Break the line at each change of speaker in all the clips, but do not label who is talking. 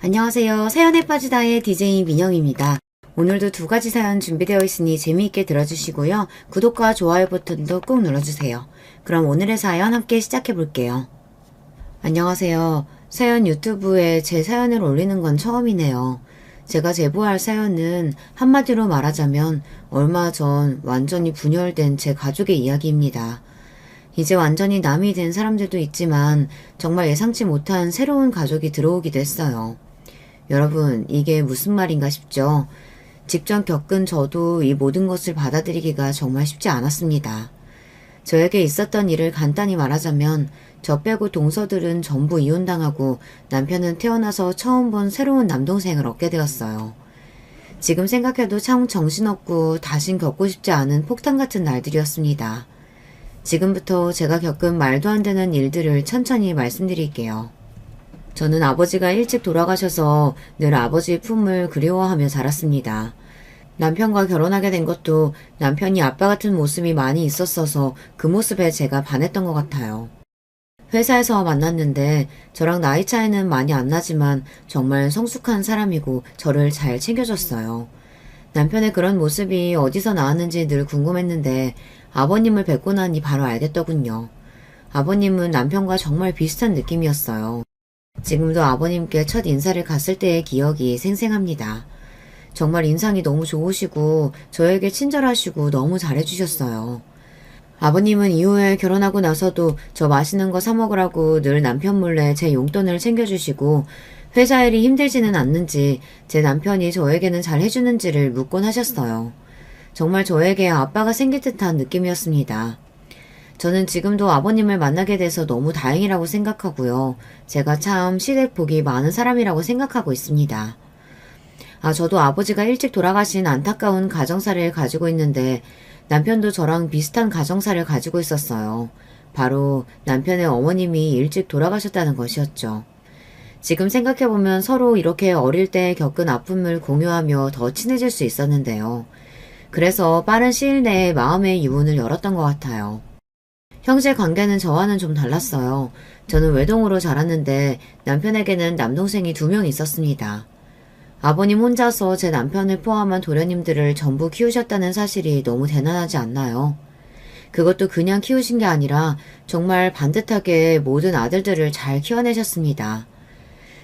안녕하세요. 사연에 빠지다의 DJ 민영입니다. 오늘도 두 가지 사연 준비되어 있으니 재미있게 들어주시고요. 구독과 좋아요 버튼도 꼭 눌러주세요. 그럼 오늘의 사연 함께 시작해 볼게요. 안녕하세요. 사연 유튜브에 제 사연을 올리는 건 처음이네요. 제가 제보할 사연은 한마디로 말하자면 얼마 전 완전히 분열된 제 가족의 이야기입니다. 이제 완전히 남이 된 사람들도 있지만 정말 예상치 못한 새로운 가족이 들어오기도 했어요. 여러분, 이게 무슨 말인가 싶죠? 직접 겪은 저도 이 모든 것을 받아들이기가 정말 쉽지 않았습니다. 저에게 있었던 일을 간단히 말하자면 저 빼고 동서들은 전부 이혼당하고 남편은 태어나서 처음 본 새로운 남동생을 얻게 되었어요. 지금 생각해도 참 정신없고 다신 겪고 싶지 않은 폭탄 같은 날들이었습니다. 지금부터 제가 겪은 말도 안 되는 일들을 천천히 말씀드릴게요. 저는 아버지가 일찍 돌아가셔서 늘 아버지의 품을 그리워하며 자랐습니다. 남편과 결혼하게 된 것도 남편이 아빠 같은 모습이 많이 있었어서 그 모습에 제가 반했던 것 같아요. 회사에서 만났는데 저랑 나이 차이는 많이 안 나지만 정말 성숙한 사람이고 저를 잘 챙겨줬어요. 남편의 그런 모습이 어디서 나왔는지 늘 궁금했는데 아버님을 뵙고 나니 바로 알겠더군요. 아버님은 남편과 정말 비슷한 느낌이었어요. 지금도 아버님께 첫 인사를 갔을 때의 기억이 생생합니다. 정말 인상이 너무 좋으시고 저에게 친절하시고 너무 잘해주셨어요. 아버님은 이후에 결혼하고 나서도 저 맛있는 거 사 먹으라고 늘 남편 몰래 제 용돈을 챙겨주시고 회사 일이 힘들지는 않는지 제 남편이 저에게는 잘 해주는지를 묻곤 하셨어요. 정말 저에게 아빠가 생길 듯한 느낌이었습니다. 저는 지금도 아버님을 만나게 돼서 너무 다행이라고 생각하고요. 제가 참 시댁 복이 많은 사람이라고 생각하고 있습니다. 저도 아버지가 일찍 돌아가신 안타까운 가정사를 가지고 있는데 남편도 저랑 비슷한 가정사를 가지고 있었어요. 바로 남편의 어머님이 일찍 돌아가셨다는 것이었죠. 지금 생각해보면 서로 이렇게 어릴 때 겪은 아픔을 공유하며 더 친해질 수 있었는데요. 그래서 빠른 시일 내에 마음의 유문을 열었던 것 같아요. 형제 관계는 저와는 좀 달랐어요. 저는 외동으로 자랐는데 남편에게는 남동생이 2명 있었습니다. 아버님 혼자서 제 남편을 포함한 도련님들을 전부 키우셨다는 사실이 너무 대단하지 않나요? 그것도 그냥 키우신 게 아니라 정말 반듯하게 모든 아들들을 잘 키워내셨습니다.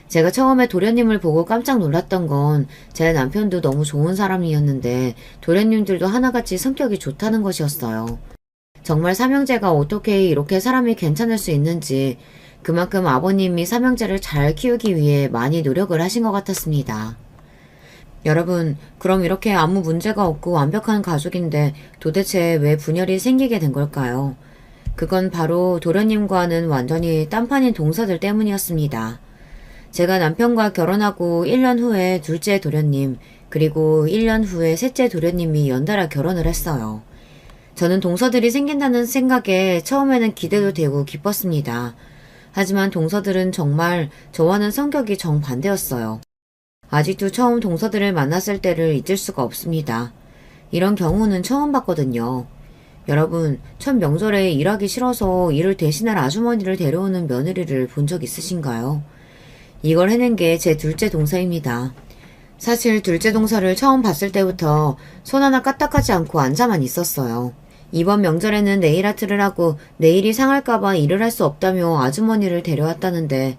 제가 처음에 도련님을 보고 깜짝 놀랐던 건 제 남편도 너무 좋은 사람이었는데 도련님들도 하나같이 성격이 좋다는 것이었어요. 정말 삼형제가 어떻게 이렇게 사람이 괜찮을 수 있는지 그만큼 아버님이 삼형제를 잘 키우기 위해 많이 노력을 하신 것 같았습니다. 여러분, 그럼 이렇게 아무 문제가 없고 완벽한 가족인데 도대체 왜 분열이 생기게 된 걸까요? 그건 바로 도련님과는 완전히 딴판인 동서들 때문이었습니다. 제가 남편과 결혼하고 1년 후에 둘째 도련님, 그리고 1년 후에 셋째 도련님이 연달아 결혼을 했어요. 저는 동서들이 생긴다는 생각에 처음에는 기대도 되고 기뻤습니다. 하지만 동서들은 정말 저와는 성격이 정반대였어요. 아직도 처음 동서들을 만났을 때를 잊을 수가 없습니다. 이런 경우는 처음 봤거든요. 여러분, 첫 명절에 일하기 싫어서 일을 대신할 아주머니를 데려오는 며느리를 본 적 있으신가요? 이걸 해낸 게 제 둘째 동서입니다. 사실 둘째 동서를 처음 봤을 때부터 손 하나 까딱하지 않고 앉아만 있었어요. 이번 명절에는 네일 아트를 하고 내일이 상할까봐 일을 할 수 없다며 아주머니를 데려왔다는데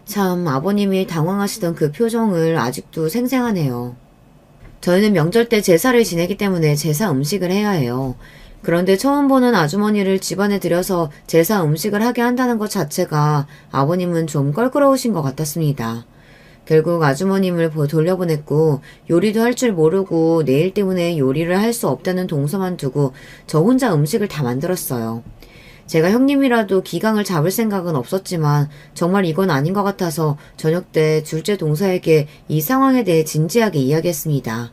참 아버님이 당황하시던 그 표정을 아직도 생생하네요. 저희는 명절 때 제사를 지내기 때문에 제사 음식을 해야 해요. 그런데 처음 보는 아주머니를 집안에 들여서 제사 음식을 하게 한다는 것 자체가 아버님은 좀 껄끄러우신 것 같았습니다. 결국 아주머님을 돌려보냈고 요리도 할 줄 모르고 내일 때문에 요리를 할 수 없다는 동서만 두고 저 혼자 음식을 다 만들었어요. 제가 형님이라도 기강을 잡을 생각은 없었지만 정말 이건 아닌 것 같아서 저녁 때 둘째 동서에게 이 상황에 대해 진지하게 이야기했습니다.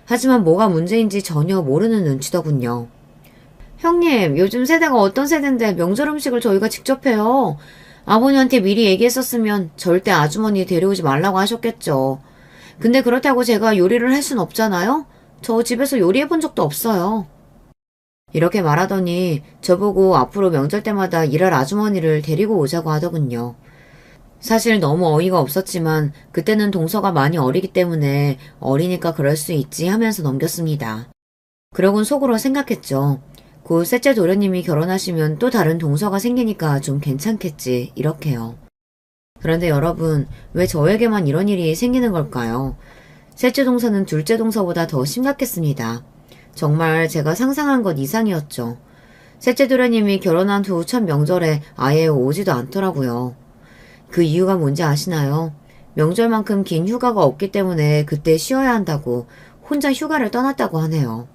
하지만 뭐가 문제인지 전혀 모르는 눈치더군요. 형님, 요즘 세대가 어떤 세대인데 명절 음식을 저희가 직접 해요. 아버님한테 미리 얘기했었으면 절대 아주머니 데려오지 말라고 하셨겠죠. 근데 그렇다고 제가 요리를 할 순 없잖아요? 저 집에서 요리해본 적도 없어요. 이렇게 말하더니 저보고 앞으로 명절 때마다 일할 아주머니를 데리고 오자고 하더군요. 사실 너무 어이가 없었지만 그때는 동서가 많이 어리기 때문에 어리니까 그럴 수 있지 하면서 넘겼습니다. 그러곤 속으로 생각했죠. 곧 셋째 도련님이 결혼하시면 또 다른 동서가 생기니까 좀 괜찮겠지 이렇게요. 그런데 여러분, 왜 저에게만 이런 일이 생기는 걸까요? 셋째 동서는 둘째 동서보다 더 심각했습니다. 정말 제가 상상한 것 이상이었죠. 셋째 도련님이 결혼한 후 첫 명절에 아예 오지도 않더라고요. 그 이유가 뭔지 아시나요? 명절만큼 긴 휴가가 없기 때문에 그때 쉬어야 한다고 혼자 휴가를 떠났다고 하네요.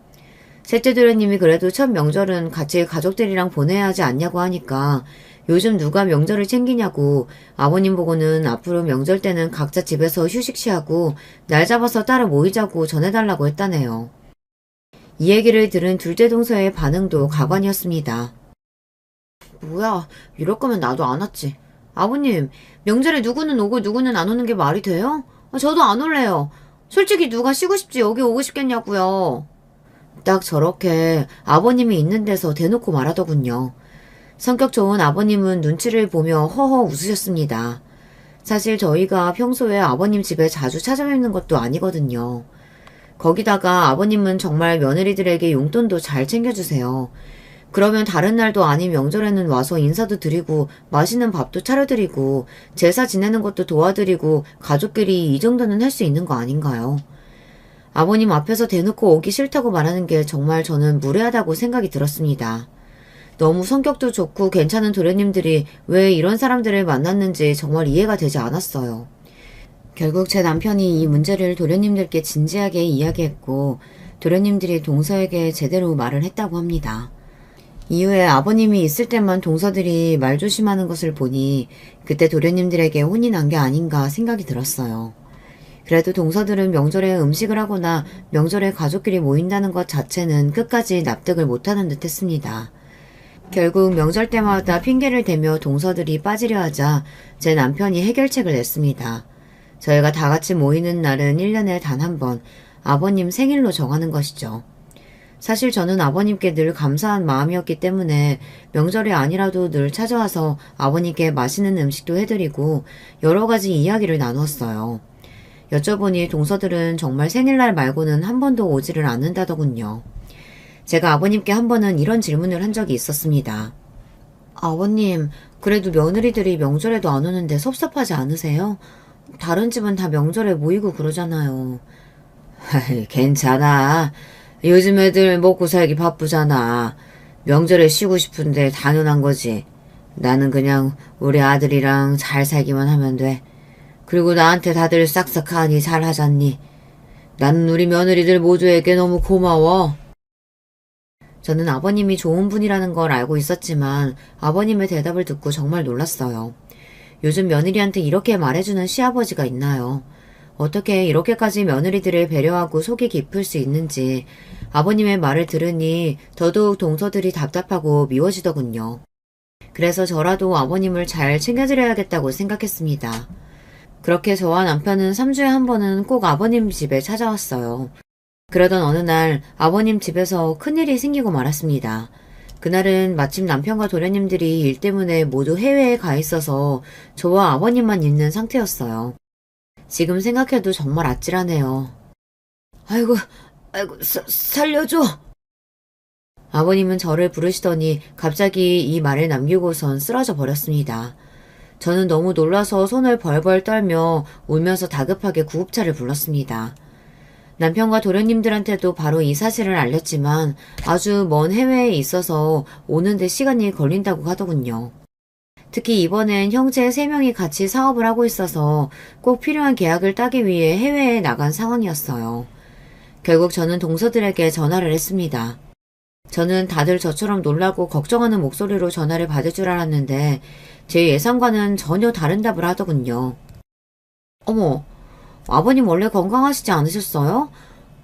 셋째 도련님이 그래도 첫 명절은 같이 가족들이랑 보내야 하지 않냐고 하니까 요즘 누가 명절을 챙기냐고 아버님 보고는 앞으로 명절 때는 각자 집에서 휴식 취하고 날 잡아서 따로 모이자고 전해달라고 했다네요. 이 얘기를 들은 둘째 동서의 반응도 가관이었습니다. 뭐야, 이럴 거면 나도 안 왔지. 아버님, 명절에 누구는 오고 누구는 안 오는 게 말이 돼요? 저도 안 올래요. 솔직히 누가 쉬고 싶지 여기 오고 싶겠냐고요. 딱 저렇게 아버님이 있는 데서 대놓고 말하더군요. 성격 좋은 아버님은 눈치를 보며 허허 웃으셨습니다. 사실 저희가 평소에 아버님 집에 자주 찾아뵙는 것도 아니거든요. 거기다가 아버님은 정말 며느리들에게 용돈도 잘 챙겨주세요. 그러면 다른 날도 아닌 명절에는 와서 인사도 드리고 맛있는 밥도 차려드리고 제사 지내는 것도 도와드리고 가족끼리 이 정도는 할 수 있는 거 아닌가요? 아버님 앞에서 대놓고 오기 싫다고 말하는 게 정말 저는 무례하다고 생각이 들었습니다. 너무 성격도 좋고 괜찮은 도련님들이 왜 이런 사람들을 만났는지 정말 이해가 되지 않았어요. 결국 제 남편이 이 문제를 도련님들께 진지하게 이야기했고 도련님들이 동서에게 제대로 말을 했다고 합니다. 이후에 아버님이 있을 때만 동서들이 말 조심하는 것을 보니 그때 도련님들에게 혼이 난 게 아닌가 생각이 들었어요. 그래도 동서들은 명절에 음식을 하거나 명절에 가족끼리 모인다는 것 자체는 끝까지 납득을 못하는 듯 했습니다. 결국 명절 때마다 핑계를 대며 동서들이 빠지려 하자 제 남편이 해결책을 냈습니다. 저희가 다 같이 모이는 날은 1년에 단 한 번 아버님 생일로 정하는 것이죠. 사실 저는 아버님께 늘 감사한 마음이었기 때문에 명절이 아니라도 늘 찾아와서 아버님께 맛있는 음식도 해드리고 여러 가지 이야기를 나누었어요. 여쭤보니 동서들은 정말 생일날 말고는 한 번도 오지를 않는다더군요. 제가 아버님께 한 번은 이런 질문을 한 적이 있었습니다. 아버님, 그래도 며느리들이 명절에도 안 오는데 섭섭하지 않으세요? 다른 집은 다 명절에 모이고 그러잖아요. 괜찮아. 요즘 애들 먹고 살기 바쁘잖아. 명절에 쉬고 싶은데 당연한 거지. 나는 그냥 우리 아들이랑 잘 살기만 하면 돼. 그리고 나한테 다들 싹싹하니 잘하잖니. 나는 우리 며느리들 모두에게 너무 고마워. 저는 아버님이 좋은 분이라는 걸 알고 있었지만 아버님의 대답을 듣고 정말 놀랐어요. 요즘 며느리한테 이렇게 말해주는 시아버지가 있나요? 어떻게 이렇게까지 며느리들을 배려하고 속이 깊을 수 있는지 아버님의 말을 들으니 더더욱 동서들이 답답하고 미워지더군요. 그래서 저라도 아버님을 잘 챙겨드려야겠다고 생각했습니다. 그렇게 저와 남편은 3주에 한 번은 꼭 아버님 집에 찾아왔어요. 그러던 어느 날 아버님 집에서 큰일이 생기고 말았습니다. 그날은 마침 남편과 도련님들이 일 때문에 모두 해외에 가 있어서 저와 아버님만 있는 상태였어요. 지금 생각해도 정말 아찔하네요. 아이고, 살려줘! 아버님은 저를 부르시더니 갑자기 이 말을 남기고선 쓰러져 버렸습니다. 저는 너무 놀라서 손을 벌벌 떨며 울면서 다급하게 구급차를 불렀습니다. 남편과 도련님들한테도 바로 이 사실을 알렸지만 아주 먼 해외에 있어서 오는데 시간이 걸린다고 하더군요. 특히 이번엔 형제 3명이 같이 사업을 하고 있어서 꼭 필요한 계약을 따기 위해 해외에 나간 상황이었어요. 결국 저는 동서들에게 전화를 했습니다. 저는 다들 저처럼 놀라고 걱정하는 목소리로 전화를 받을 줄 알았는데 제 예상과는 전혀 다른 답을 하더군요. 어머, 아버님 원래 건강하시지 않으셨어요?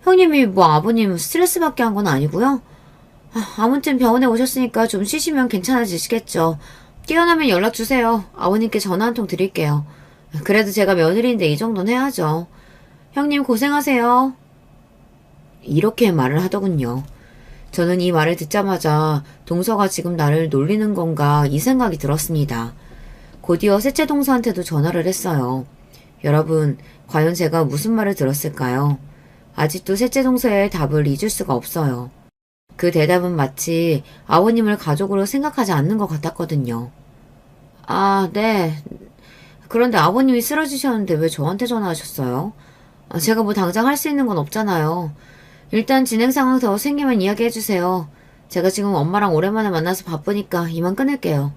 형님이 뭐 아버님 스트레스 받게 한 건 아니고요? 아무튼 병원에 오셨으니까 좀 쉬시면 괜찮아지시겠죠. 깨어나면 연락 주세요. 아버님께 전화 한 통 드릴게요. 그래도 제가 며느리인데 이 정도는 해야죠. 형님 고생하세요. 이렇게 말을 하더군요. 저는 이 말을 듣자마자 동서가 지금 나를 놀리는 건가 이 생각이 들었습니다. 곧이어 셋째 동서한테도 전화를 했어요. 여러분, 과연 제가 무슨 말을 들었을까요? 아직도 셋째 동서의 답을 잊을 수가 없어요. 그 대답은 마치 아버님을 가족으로 생각하지 않는 것 같았거든요. 아, 네. 그런데 아버님이 쓰러지셨는데 왜 저한테 전화하셨어요? 제가 뭐 당장 할 수 있는 건 없잖아요. 일단 진행 상황 더 생기면 이야기해주세요. 제가 지금 엄마랑 오랜만에 만나서 바쁘니까 이만 끊을게요.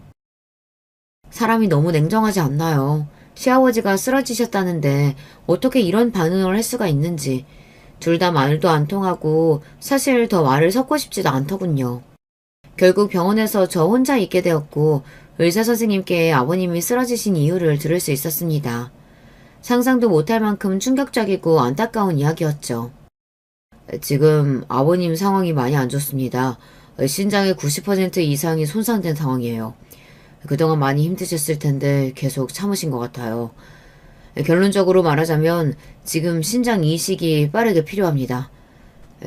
사람이 너무 냉정하지 않나요? 시아버지가 쓰러지셨다는데 어떻게 이런 반응을 할 수가 있는지. 둘 다 말도 안 통하고 사실 더 말을 섞고 싶지도 않더군요. 결국 병원에서 저 혼자 있게 되었고 의사 선생님께 아버님이 쓰러지신 이유를 들을 수 있었습니다. 상상도 못할 만큼 충격적이고 안타까운 이야기였죠. 지금 아버님 상황이 많이 안 좋습니다. 신장의 90% 이상이 손상된 상황이에요. 그동안 많이 힘드셨을 텐데 계속 참으신 것 같아요. 결론적으로 말하자면 지금 신장 이식이 빠르게 필요합니다.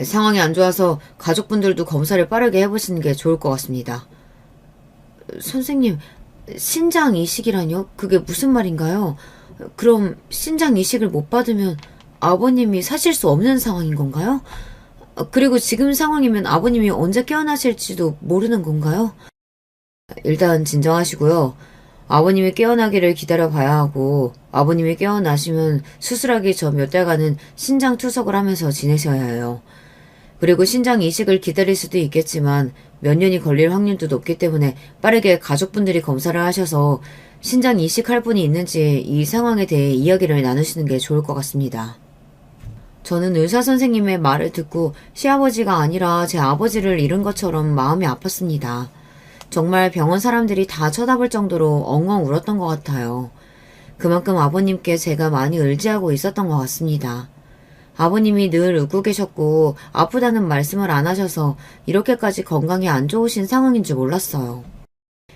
상황이 안 좋아서 가족분들도 검사를 빠르게 해보시는 게 좋을 것 같습니다. 선생님, 신장 이식이라뇨? 그게 무슨 말인가요? 그럼 신장 이식을 못 받으면 아버님이 사실 수 없는 상황인 건가요? 그리고 지금 상황이면 아버님이 언제 깨어나실지도 모르는 건가요? 일단 진정하시고요. 아버님이 깨어나기를 기다려봐야 하고 아버님이 깨어나시면 수술하기 전 몇 달간은 신장 투석을 하면서 지내셔야 해요. 그리고 신장 이식을 기다릴 수도 있겠지만 몇 년이 걸릴 확률도 높기 때문에 빠르게 가족분들이 검사를 하셔서 신장 이식할 분이 있는지 이 상황에 대해 이야기를 나누시는 게 좋을 것 같습니다. 저는 의사 선생님의 말을 듣고 시아버지가 아니라 제 아버지를 잃은 것처럼 마음이 아팠습니다. 정말 병원 사람들이 다 쳐다볼 정도로 엉엉 울었던 것 같아요. 그만큼 아버님께 제가 많이 의지하고 있었던 것 같습니다. 아버님이 늘 웃고 계셨고 아프다는 말씀을 안 하셔서 이렇게까지 건강이 안 좋으신 상황인 줄 몰랐어요.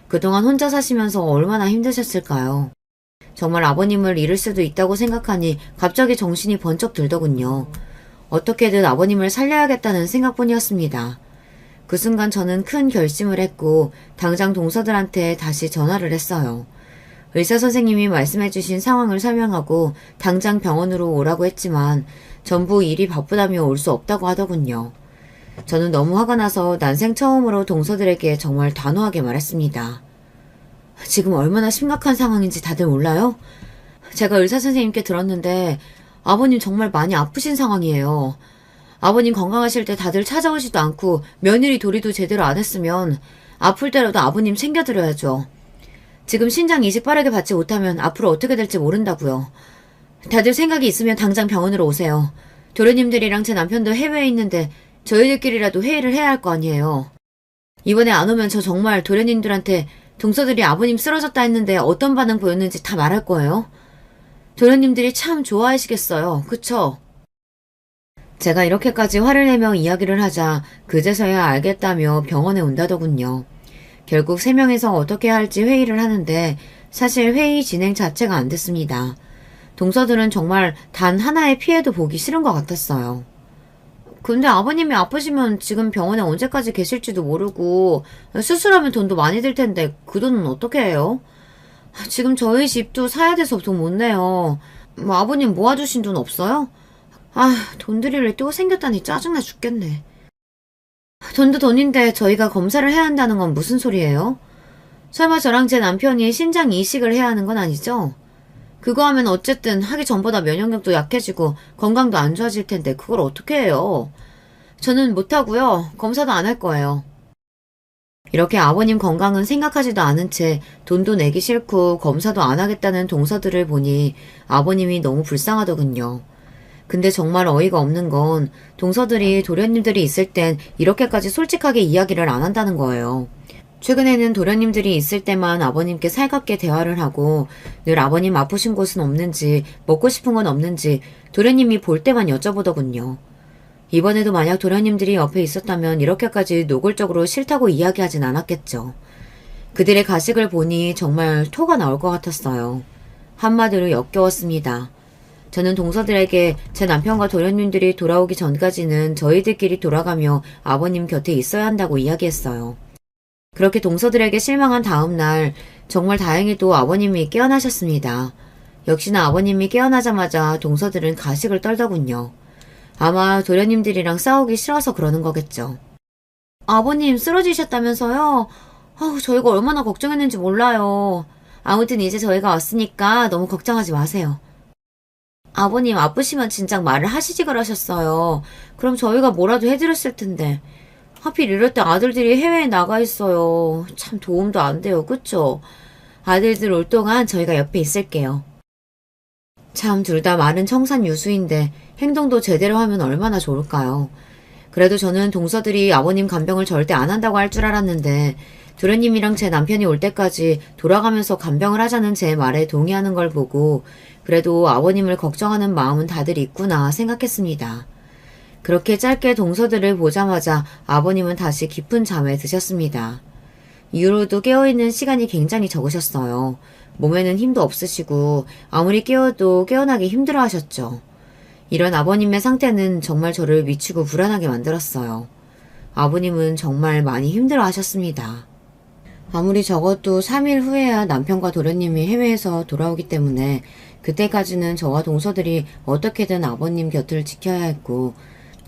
그동안 혼자 사시면서 얼마나 힘드셨을까요? 정말 아버님을 잃을 수도 있다고 생각하니 갑자기 정신이 번쩍 들더군요. 어떻게든 아버님을 살려야겠다는 생각뿐이었습니다. 그 순간 저는 큰 결심을 했고 당장 동서들한테 다시 전화를 했어요. 의사 선생님이 말씀해주신 상황을 설명하고 당장 병원으로 오라고 했지만 전부 일이 바쁘다며 올 수 없다고 하더군요. 저는 너무 화가 나서 난생 처음으로 동서들에게 정말 단호하게 말했습니다. 지금 얼마나 심각한 상황인지 다들 몰라요? 제가 의사 선생님께 들었는데 아버님 정말 많이 아프신 상황이에요. 아버님 건강하실 때 다들 찾아오지도 않고 며느리 도리도 제대로 안 했으면 아플 때라도 아버님 챙겨드려야죠. 지금 신장 이식 빠르게 받지 못하면 앞으로 어떻게 될지 모른다고요. 다들 생각이 있으면 당장 병원으로 오세요. 도련님들이랑 제 남편도 해외에 있는데 저희들끼리라도 회의를 해야 할 거 아니에요. 이번에 안 오면 저 정말 도련님들한테 동서들이 아버님 쓰러졌다 했는데 어떤 반응 보였는지 다 말할 거예요. 도련님들이 참 좋아하시겠어요. 그쵸? 제가 이렇게까지 화를 내며 이야기를 하자 그제서야 알겠다며 병원에 온다더군요. 결국 3명에서 어떻게 할지 회의를 하는데 사실 회의 진행 자체가 안 됐습니다. 동서들은 정말 단 하나의 피해도 보기 싫은 것 같았어요. 근데 아버님이 아프시면 지금 병원에 언제까지 계실지도 모르고 수술하면 돈도 많이 들 텐데 그 돈은 어떻게 해요? 지금 저희 집도 사야 돼서 돈 못 내요. 뭐 아버님 모아두신 돈 없어요? 돈 드릴 일 또 생겼다니 짜증나 죽겠네. 돈도 돈인데 저희가 검사를 해야 한다는 건 무슨 소리예요? 설마 저랑 제 남편이 신장 이식을 해야 하는 건 아니죠? 그거 하면 어쨌든 하기 전보다 면역력도 약해지고 건강도 안 좋아질 텐데 그걸 어떻게 해요? 저는 못하고요. 검사도 안 할 거예요. 이렇게 아버님 건강은 생각하지도 않은 채 돈도 내기 싫고 검사도 안 하겠다는 동서들을 보니 아버님이 너무 불쌍하더군요. 근데 정말 어이가 없는 건 동서들이 도련님들이 있을 땐 이렇게까지 솔직하게 이야기를 안 한다는 거예요. 최근에는 도련님들이 있을 때만 아버님께 살갑게 대화를 하고 늘 아버님 아프신 곳은 없는지 먹고 싶은 건 없는지 도련님이 볼 때만 여쭤보더군요. 이번에도 만약 도련님들이 옆에 있었다면 이렇게까지 노골적으로 싫다고 이야기하진 않았겠죠. 그들의 가식을 보니 정말 토가 나올 것 같았어요. 한마디로 역겨웠습니다. 저는 동서들에게 제 남편과 도련님들이 돌아오기 전까지는 저희들끼리 돌아가며 아버님 곁에 있어야 한다고 이야기했어요. 그렇게 동서들에게 실망한 다음 날 정말 다행히도 아버님이 깨어나셨습니다. 역시나 아버님이 깨어나자마자 동서들은 가식을 떨더군요. 아마 도련님들이랑 싸우기 싫어서 그러는 거겠죠. 아버님 쓰러지셨다면서요? 저희가 얼마나 걱정했는지 몰라요. 아무튼 이제 저희가 왔으니까 너무 걱정하지 마세요. 아버님 아프시면 진작 말을 하시지 그러셨어요. 그럼 저희가 뭐라도 해드렸을 텐데. 하필 이럴 때 아들들이 해외에 나가 있어요. 참 도움도 안 돼요. 그쵸? 아들들 올 동안 저희가 옆에 있을게요. 참 둘 다 말은 청산유수인데 행동도 제대로 하면 얼마나 좋을까요? 그래도 저는 동서들이 아버님 간병을 절대 안 한다고 할 줄 알았는데 도련님이랑 제 남편이 올 때까지 돌아가면서 간병을 하자는 제 말에 동의하는 걸 보고 그래도 아버님을 걱정하는 마음은 다들 있구나 생각했습니다. 그렇게 짧게 동서들을 보자마자 아버님은 다시 깊은 잠에 드셨습니다. 이후로도 깨어있는 시간이 굉장히 적으셨어요. 몸에는 힘도 없으시고 아무리 깨어도 깨어나기 힘들어 하셨죠. 이런 아버님의 상태는 정말 저를 미치고 불안하게 만들었어요. 아버님은 정말 많이 힘들어 하셨습니다. 아무리 적어도 3일 후에야 남편과 도련님이 해외에서 돌아오기 때문에 그때까지는 저와 동서들이 어떻게든 아버님 곁을 지켜야 했고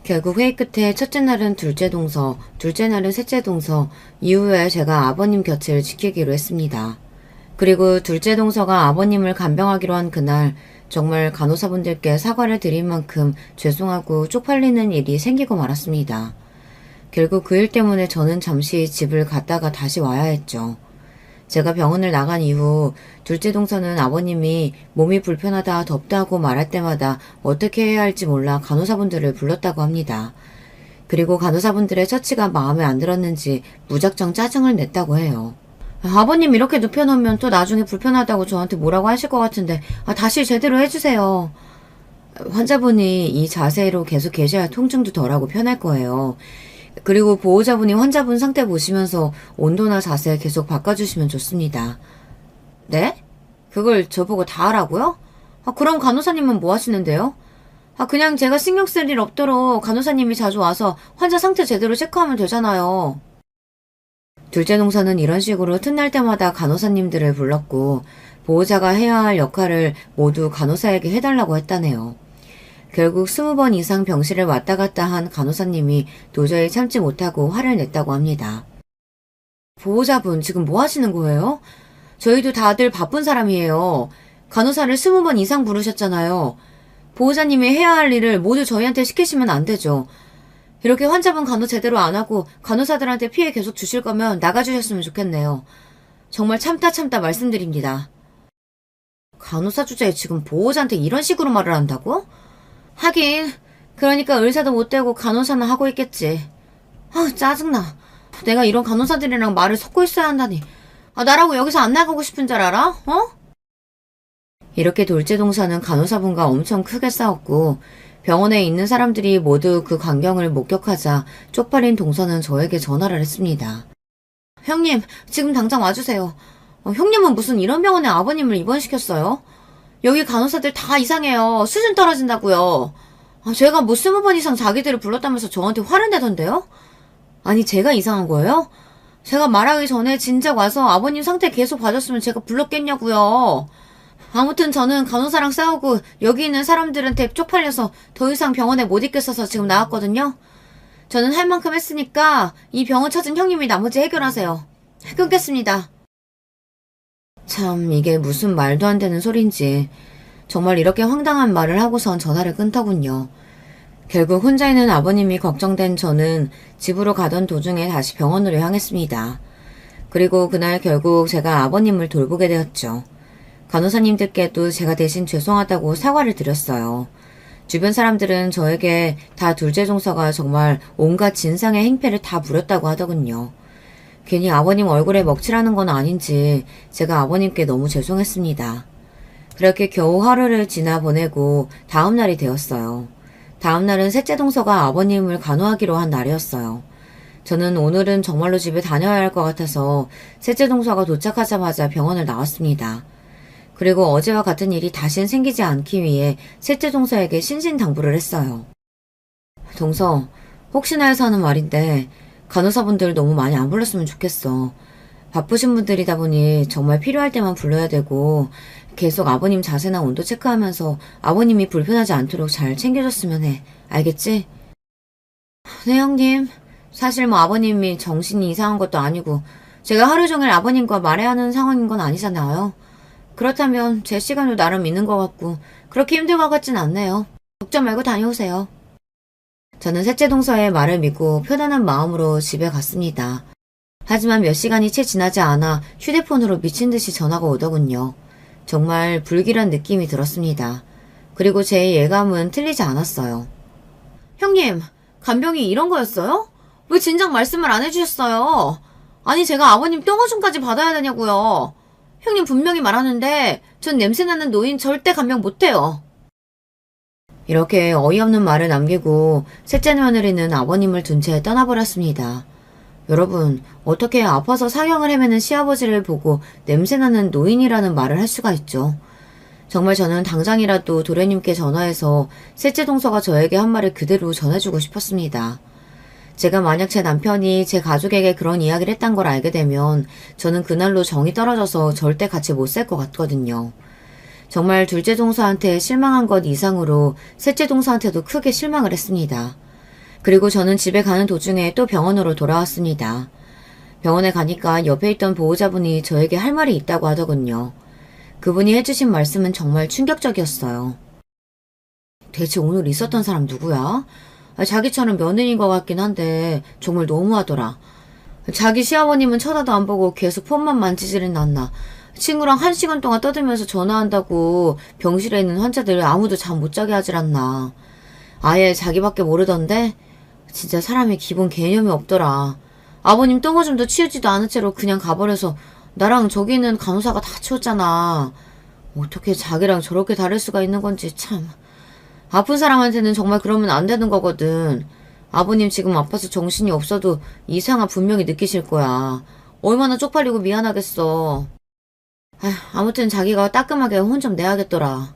결국 회의 끝에 첫째 날은 둘째 동서, 둘째 날은 셋째 동서, 이후에 제가 아버님 곁을 지키기로 했습니다. 그리고 둘째 동서가 아버님을 간병하기로 한 그날 정말 간호사분들께 사과를 드린 만큼 죄송하고 쪽팔리는 일이 생기고 말았습니다. 결국 그 일 때문에 저는 잠시 집을 갔다가 다시 와야 했죠. 제가 병원을 나간 이후 둘째 동서는 아버님이 몸이 불편하다 덥다고 말할 때마다 어떻게 해야 할지 몰라 간호사분들을 불렀다고 합니다. 그리고 간호사분들의 처치가 마음에 안 들었는지 무작정 짜증을 냈다고 해요. 아버님 이렇게 눕혀놓으면 또 나중에 불편하다고 저한테 뭐라고 하실 것 같은데 다시 제대로 해주세요. 환자분이 이 자세로 계속 계셔야 통증도 덜하고 편할 거예요. 그리고 보호자분이 환자분 상태 보시면서 온도나 자세 계속 바꿔주시면 좋습니다. 네? 그걸 저보고 다 하라고요? 그럼 간호사님은 뭐 하시는데요? 그냥 제가 신경 쓸 일 없도록 간호사님이 자주 와서 환자 상태 제대로 체크하면 되잖아요. 둘째 동서는 이런 식으로 틈날 때마다 간호사님들을 불렀고 보호자가 해야 할 역할을 모두 간호사에게 해달라고 했다네요. 결국 20번 이상 병실을 왔다 갔다 한 간호사님이 도저히 참지 못하고 화를 냈다고 합니다. 보호자분 지금 뭐 하시는 거예요? 저희도 다들 바쁜 사람이에요. 간호사를 20번 이상 부르셨잖아요. 보호자님이 해야 할 일을 모두 저희한테 시키시면 안 되죠. 이렇게 환자분 간호 제대로 안 하고 간호사들한테 피해 계속 주실 거면 나가주셨으면 좋겠네요. 정말 참다 말씀드립니다. 간호사 주제에 지금 보호자한테 이런 식으로 말을 한다고? 하긴 그러니까 의사도 못 되고 간호사나 하고 있겠지. 짜증나. 내가 이런 간호사들이랑 말을 섞고 있어야 한다니. 나라고 여기서 안 나가고 싶은 줄 알아? 이렇게 둘째 동서는 간호사분과 엄청 크게 싸웠고 병원에 있는 사람들이 모두 그 광경을 목격하자 쪽팔린 동서는 저에게 전화를 했습니다. 형님, 지금 당장 와주세요. 형님은 무슨 이런 병원에 아버님을 입원시켰어요? 여기 간호사들 다 이상해요. 수준 떨어진다고요. 제가 뭐 20번 이상 자기들을 불렀다면서 저한테 화를 내던데요? 아니 제가 이상한 거예요? 제가 말하기 전에 진작 와서 아버님 상태 계속 봐줬으면 제가 불렀겠냐고요. 아무튼 저는 간호사랑 싸우고 여기 있는 사람들한테 쪽팔려서 더 이상 병원에 못 있겠어서 지금 나왔거든요. 저는 할 만큼 했으니까 이 병원 찾은 형님이 나머지 해결하세요. 끊겠습니다. 참 이게 무슨 말도 안 되는 소린지 정말 이렇게 황당한 말을 하고선 전화를 끊더군요. 결국 혼자 있는 아버님이 걱정된 저는 집으로 가던 도중에 다시 병원으로 향했습니다. 그리고 그날 결국 제가 아버님을 돌보게 되었죠. 간호사님들께도 제가 대신 죄송하다고 사과를 드렸어요. 주변 사람들은 저에게 다 둘째 동서가 정말 온갖 진상의 행패를 다 부렸다고 하더군요. 괜히 아버님 얼굴에 먹칠하는 건 아닌지 제가 아버님께 너무 죄송했습니다. 그렇게 겨우 하루를 지나 보내고 다음 날이 되었어요. 다음 날은 셋째 동서가 아버님을 간호하기로 한 날이었어요. 저는 오늘은 정말로 집에 다녀야 할 것 같아서 셋째 동서가 도착하자마자 병원을 나왔습니다. 그리고 어제와 같은 일이 다신 생기지 않기 위해 셋째 동서에게 신신당부를 했어요. 동서, 혹시나 해서 하는 말인데 간호사분들 너무 많이 안 불렀으면 좋겠어. 바쁘신 분들이다 보니 정말 필요할 때만 불러야 되고 계속 아버님 자세나 온도 체크하면서 아버님이 불편하지 않도록 잘 챙겨줬으면 해. 알겠지? 네, 형님. 사실 뭐 아버님이 정신이 이상한 것도 아니고 제가 하루 종일 아버님과 말해야 하는 상황인 건 아니잖아요. 그렇다면 제 시간도 나름 있는 것 같고 그렇게 힘들 것 같진 않네요. 걱정 말고 다녀오세요. 저는 셋째 동서의 말을 믿고 편안한 마음으로 집에 갔습니다. 하지만 몇 시간이 채 지나지 않아 휴대폰으로 미친 듯이 전화가 오더군요. 정말 불길한 느낌이 들었습니다. 그리고 제 예감은 틀리지 않았어요. 형님, 간병이 이런 거였어요? 왜 진작 말씀을 안 해주셨어요? 아니 제가 아버님 똥오줌까지 받아야 되냐고요. 형님 분명히 말하는데 전 냄새나는 노인 절대 간병 못해요. 이렇게 어이없는 말을 남기고 셋째 며느리는 아버님을 둔 채 떠나버렸습니다. 여러분, 어떻게 아파서 사경을 헤매는 시아버지를 보고 냄새나는 노인이라는 말을 할 수가 있죠. 정말 저는 당장이라도 도련님께 전화해서 셋째 동서가 저에게 한 말을 그대로 전해주고 싶었습니다. 제가 만약 제 남편이 제 가족에게 그런 이야기를 했단 걸 알게 되면 저는 그날로 정이 떨어져서 절대 같이 못 살 것 같거든요. 정말 둘째 동서한테 실망한 것 이상으로 셋째 동서한테도 크게 실망을 했습니다. 그리고 저는 집에 가는 도중에 또 병원으로 돌아왔습니다. 병원에 가니까 옆에 있던 보호자분이 저에게 할 말이 있다고 하더군요. 그분이 해주신 말씀은 정말 충격적이었어요. 대체 오늘 있었던 사람 누구야? 자기처럼 며느리인 것 같긴 한데 정말 너무하더라. 자기 시아버님은 쳐다도 안 보고 계속 폰만 만지지는 않나. 친구랑 1시간 동안 떠들면서 전화한다고 병실에 있는 환자들 아무도 잠 못 자게 하질 않나. 아예 자기밖에 모르던데? 진짜 사람이 기본 개념이 없더라. 아버님 똥오줌도 치우지도 않은 채로 그냥 가버려서 나랑 저기 있는 간호사가 다 치웠잖아. 어떻게 자기랑 저렇게 다를 수가 있는 건지 참. 아픈 사람한테는 정말 그러면 안 되는 거거든. 아버님 지금 아파서 정신이 없어도 이상한 분명히 느끼실 거야. 얼마나 쪽팔리고 미안하겠어. 아무튼 자기가 따끔하게 혼 좀 내야겠더라.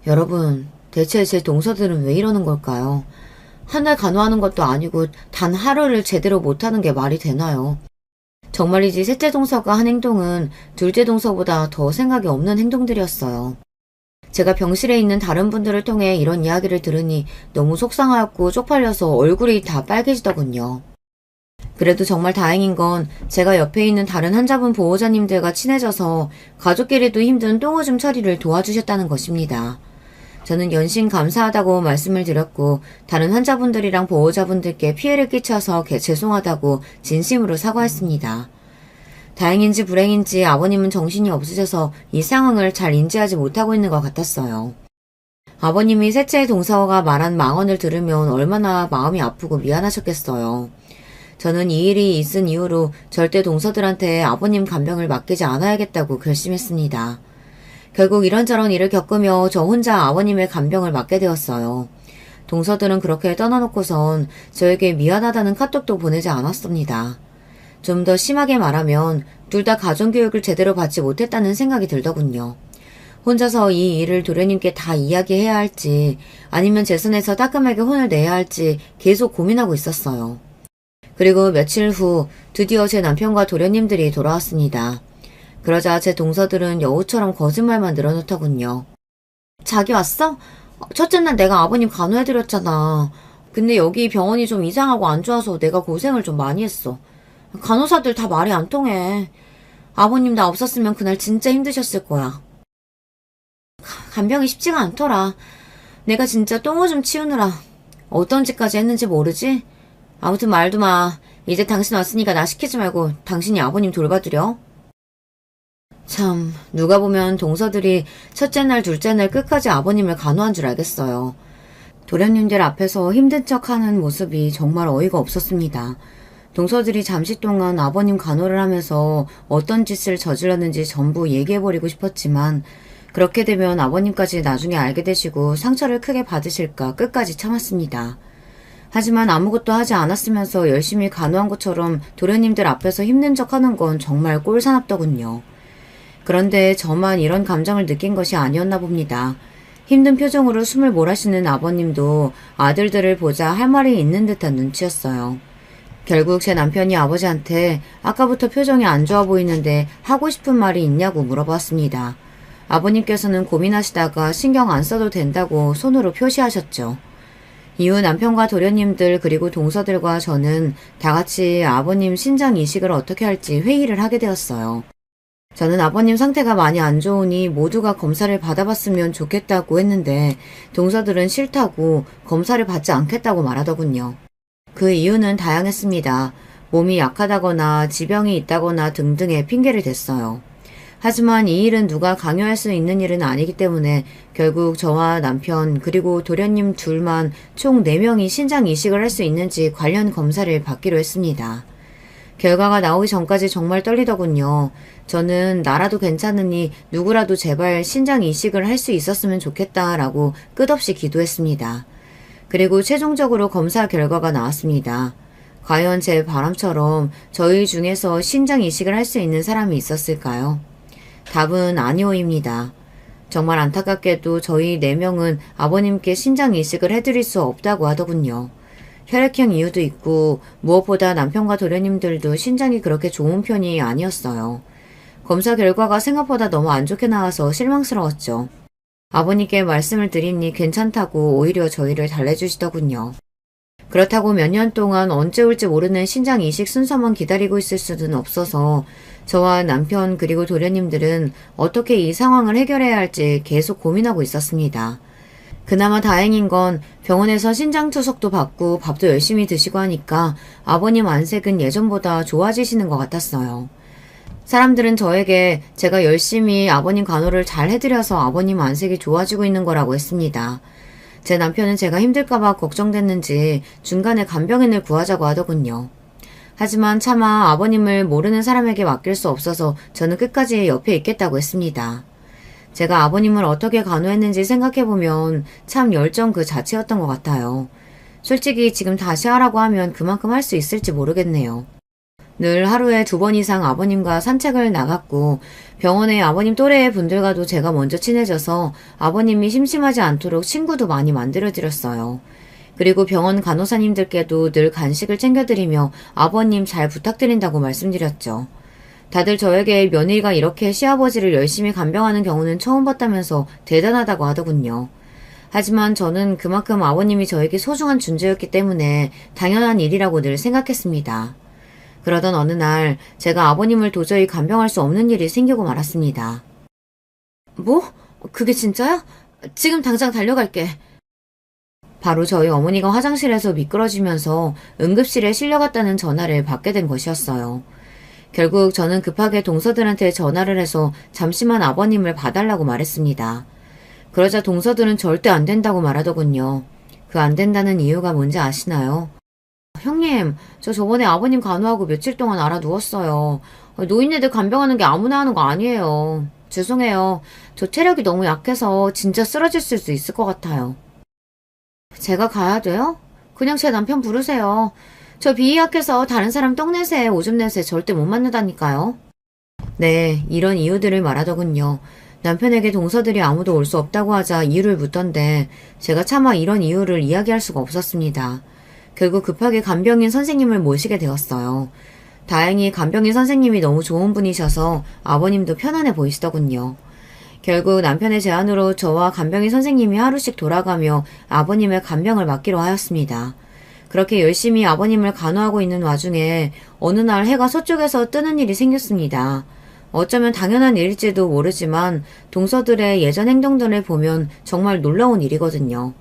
여러분, 대체 제 동서들은 왜 이러는 걸까요? 한 달 간호하는 것도 아니고 단 하루를 제대로 못하는 게 말이 되나요? 정말이지 셋째 동서가 한 행동은 둘째 동서보다 더 생각이 없는 행동들이었어요. 제가 병실에 있는 다른 분들을 통해 이런 이야기를 들으니 너무 속상하고 쪽팔려서 얼굴이 다 빨개지더군요. 그래도 정말 다행인 건 제가 옆에 있는 다른 환자분 보호자님들과 친해져서 가족끼리도 힘든 똥오줌 처리를 도와주셨다는 것입니다. 저는 연신 감사하다고 말씀을 드렸고 다른 환자분들이랑 보호자분들께 피해를 끼쳐서 죄송하다고 진심으로 사과했습니다. 다행인지 불행인지 아버님은 정신이 없으셔서 이 상황을 잘 인지하지 못하고 있는 것 같았어요. 아버님이 셋째 동서가 말한 망언을 들으면 얼마나 마음이 아프고 미안하셨겠어요. 저는 이 일이 있은 이후로 절대 동서들한테 아버님 간병을 맡기지 않아야겠다고 결심했습니다. 결국 이런저런 일을 겪으며 저 혼자 아버님의 간병을 맡게 되었어요. 동서들은 그렇게 떠나놓고선 저에게 미안하다는 카톡도 보내지 않았습니다. 좀 더 심하게 말하면 둘 다 가정교육을 제대로 받지 못했다는 생각이 들더군요. 혼자서 이 일을 도련님께 다 이야기해야 할지 아니면 제 손에서 따끔하게 혼을 내야 할지 계속 고민하고 있었어요. 그리고 며칠 후 드디어 제 남편과 도련님들이 돌아왔습니다. 그러자 제 동서들은 여우처럼 거짓말만 늘어놓더군요. 자기 왔어? 첫째 날 내가 아버님 간호해드렸잖아. 근데 여기 병원이 좀 이상하고 안 좋아서 내가 고생을 좀 많이 했어. 간호사들 다 말이 안 통해. 아버님 나 없었으면 그날 진짜 힘드셨을 거야. 간병이 쉽지가 않더라. 내가 진짜 똥오줌 치우느라 어떤 짓까지 했는지 모르지? 아무튼 말도 마. 이제 당신 왔으니까 나 시키지 말고 당신이 아버님 돌봐드려. 참, 누가 보면 동서들이 첫째 날, 둘째 날 끝까지 아버님을 간호한 줄 알겠어요. 도련님들 앞에서 힘든 척하는 모습이 정말 어이가 없었습니다. 동서들이 잠시 동안 아버님 간호를 하면서 어떤 짓을 저질렀는지 전부 얘기해버리고 싶었지만 그렇게 되면 아버님까지 나중에 알게 되시고 상처를 크게 받으실까 끝까지 참았습니다. 하지만 아무것도 하지 않았으면서 열심히 간호한 것처럼 도련님들 앞에서 힘든 척하는 건 정말 꼴사납더군요. 그런데 저만 이런 감정을 느낀 것이 아니었나 봅니다. 힘든 표정으로 숨을 몰아쉬는 아버님도 아들들을 보자 할 말이 있는 듯한 눈치였어요. 결국 제 남편이 아버지한테 아까부터 표정이 안 좋아 보이는데 하고 싶은 말이 있냐고 물어봤습니다. 아버님께서는 고민하시다가 신경 안 써도 된다고 손으로 표시하셨죠. 이후 남편과 도련님들 그리고 동서들과 저는 다 같이 아버님 신장 이식을 어떻게 할지 회의를 하게 되었어요. 저는 아버님 상태가 많이 안 좋으니 모두가 검사를 받아봤으면 좋겠다고 했는데 동서들은 싫다고 검사를 받지 않겠다고 말하더군요. 그 이유는 다양했습니다. 몸이 약하다거나 지병이 있다거나 등등의 핑계를 댔어요. 하지만 이 일은 누가 강요할 수 있는 일은 아니기 때문에 결국 저와 남편 그리고 도련님 둘만 총 4명이 신장 이식을 할 수 있는지 관련 검사를 받기로 했습니다. 결과가 나오기 전까지 정말 떨리더군요. 저는 나라도 괜찮으니 누구라도 제발 신장 이식을 할 수 있었으면 좋겠다라고 끝없이 기도했습니다. 그리고 최종적으로 검사 결과가 나왔습니다. 과연 제 바람처럼 저희 중에서 신장 이식을 할 수 있는 사람이 있었을까요? 답은 아니오입니다. 정말 안타깝게도 저희 4명은 아버님께 신장 이식을 해드릴 수 없다고 하더군요. 혈액형 이유도 있고 무엇보다 남편과 도련님들도 신장이 그렇게 좋은 편이 아니었어요. 검사 결과가 생각보다 너무 안 좋게 나와서 실망스러웠죠. 아버님께 말씀을 드리니 괜찮다고 오히려 저희를 달래주시더군요. 그렇다고 몇 년 동안 언제 올지 모르는 신장 이식 순서만 기다리고 있을 수는 없어서 저와 남편 그리고 도련님들은 어떻게 이 상황을 해결해야 할지 계속 고민하고 있었습니다. 그나마 다행인 건 병원에서 신장 투석도 받고 밥도 열심히 드시고 하니까 아버님 안색은 예전보다 좋아지시는 것 같았어요. 사람들은 저에게 제가 열심히 아버님 간호를 잘 해드려서 아버님 안색이 좋아지고 있는 거라고 했습니다. 제 남편은 제가 힘들까봐 걱정됐는지 중간에 간병인을 구하자고 하더군요. 하지만 차마 아버님을 모르는 사람에게 맡길 수 없어서 저는 끝까지 옆에 있겠다고 했습니다. 제가 아버님을 어떻게 간호했는지 생각해보면 참 열정 그 자체였던 것 같아요. 솔직히 지금 다시 하라고 하면 그만큼 할 수 있을지 모르겠네요. 늘 하루에 2번 이상 아버님과 산책을 나갔고 병원에 아버님 또래의 분들과도 제가 먼저 친해져서 아버님이 심심하지 않도록 친구도 많이 만들어드렸어요. 그리고 병원 간호사님들께도 늘 간식을 챙겨드리며 아버님 잘 부탁드린다고 말씀드렸죠. 다들 저에게 며느리가 이렇게 시아버지를 열심히 간병하는 경우는 처음 봤다면서 대단하다고 하더군요. 하지만 저는 그만큼 아버님이 저에게 소중한 존재였기 때문에 당연한 일이라고 늘 생각했습니다. 그러던 어느 날 제가 아버님을 도저히 간병할 수 없는 일이 생기고 말았습니다. 뭐? 그게 진짜야? 지금 당장 달려갈게. 바로 저희 어머니가 화장실에서 미끄러지면서 응급실에 실려갔다는 전화를 받게 된 것이었어요. 결국 저는 급하게 동서들한테 전화를 해서 잠시만 아버님을 봐달라고 말했습니다. 그러자 동서들은 절대 안 된다고 말하더군요. 그 안 된다는 이유가 뭔지 아시나요? 형님, 저 저번에 아버님 간호하고 며칠 동안 알아 누웠어요. 노인네들 간병하는 게 아무나 하는 거 아니에요. 죄송해요. 저 체력이 너무 약해서 진짜 쓰러졌을 수 있을 것 같아요. 제가 가야 돼요? 그냥 제 남편 부르세요. 저 비위 약해서 다른 사람 똥냄새, 오줌 냄새 절대 못 맡는다니까요. 네, 이런 이유들을 말하더군요. 남편에게 동서들이 아무도 올 수 없다고 하자 이유를 묻던데 제가 차마 이런 이유를 이야기할 수가 없었습니다. 결국 급하게 간병인 선생님을 모시게 되었어요. 다행히 간병인 선생님이 너무 좋은 분이셔서 아버님도 편안해 보이시더군요. 결국 남편의 제안으로 저와 간병인 선생님이 하루씩 돌아가며 아버님의 간병을 맡기로 하였습니다. 그렇게 열심히 아버님을 간호하고 있는 와중에 어느 날 해가 서쪽에서 뜨는 일이 생겼습니다. 어쩌면 당연한 일일지도 모르지만 동서들의 예전 행동들을 보면 정말 놀라운 일이거든요.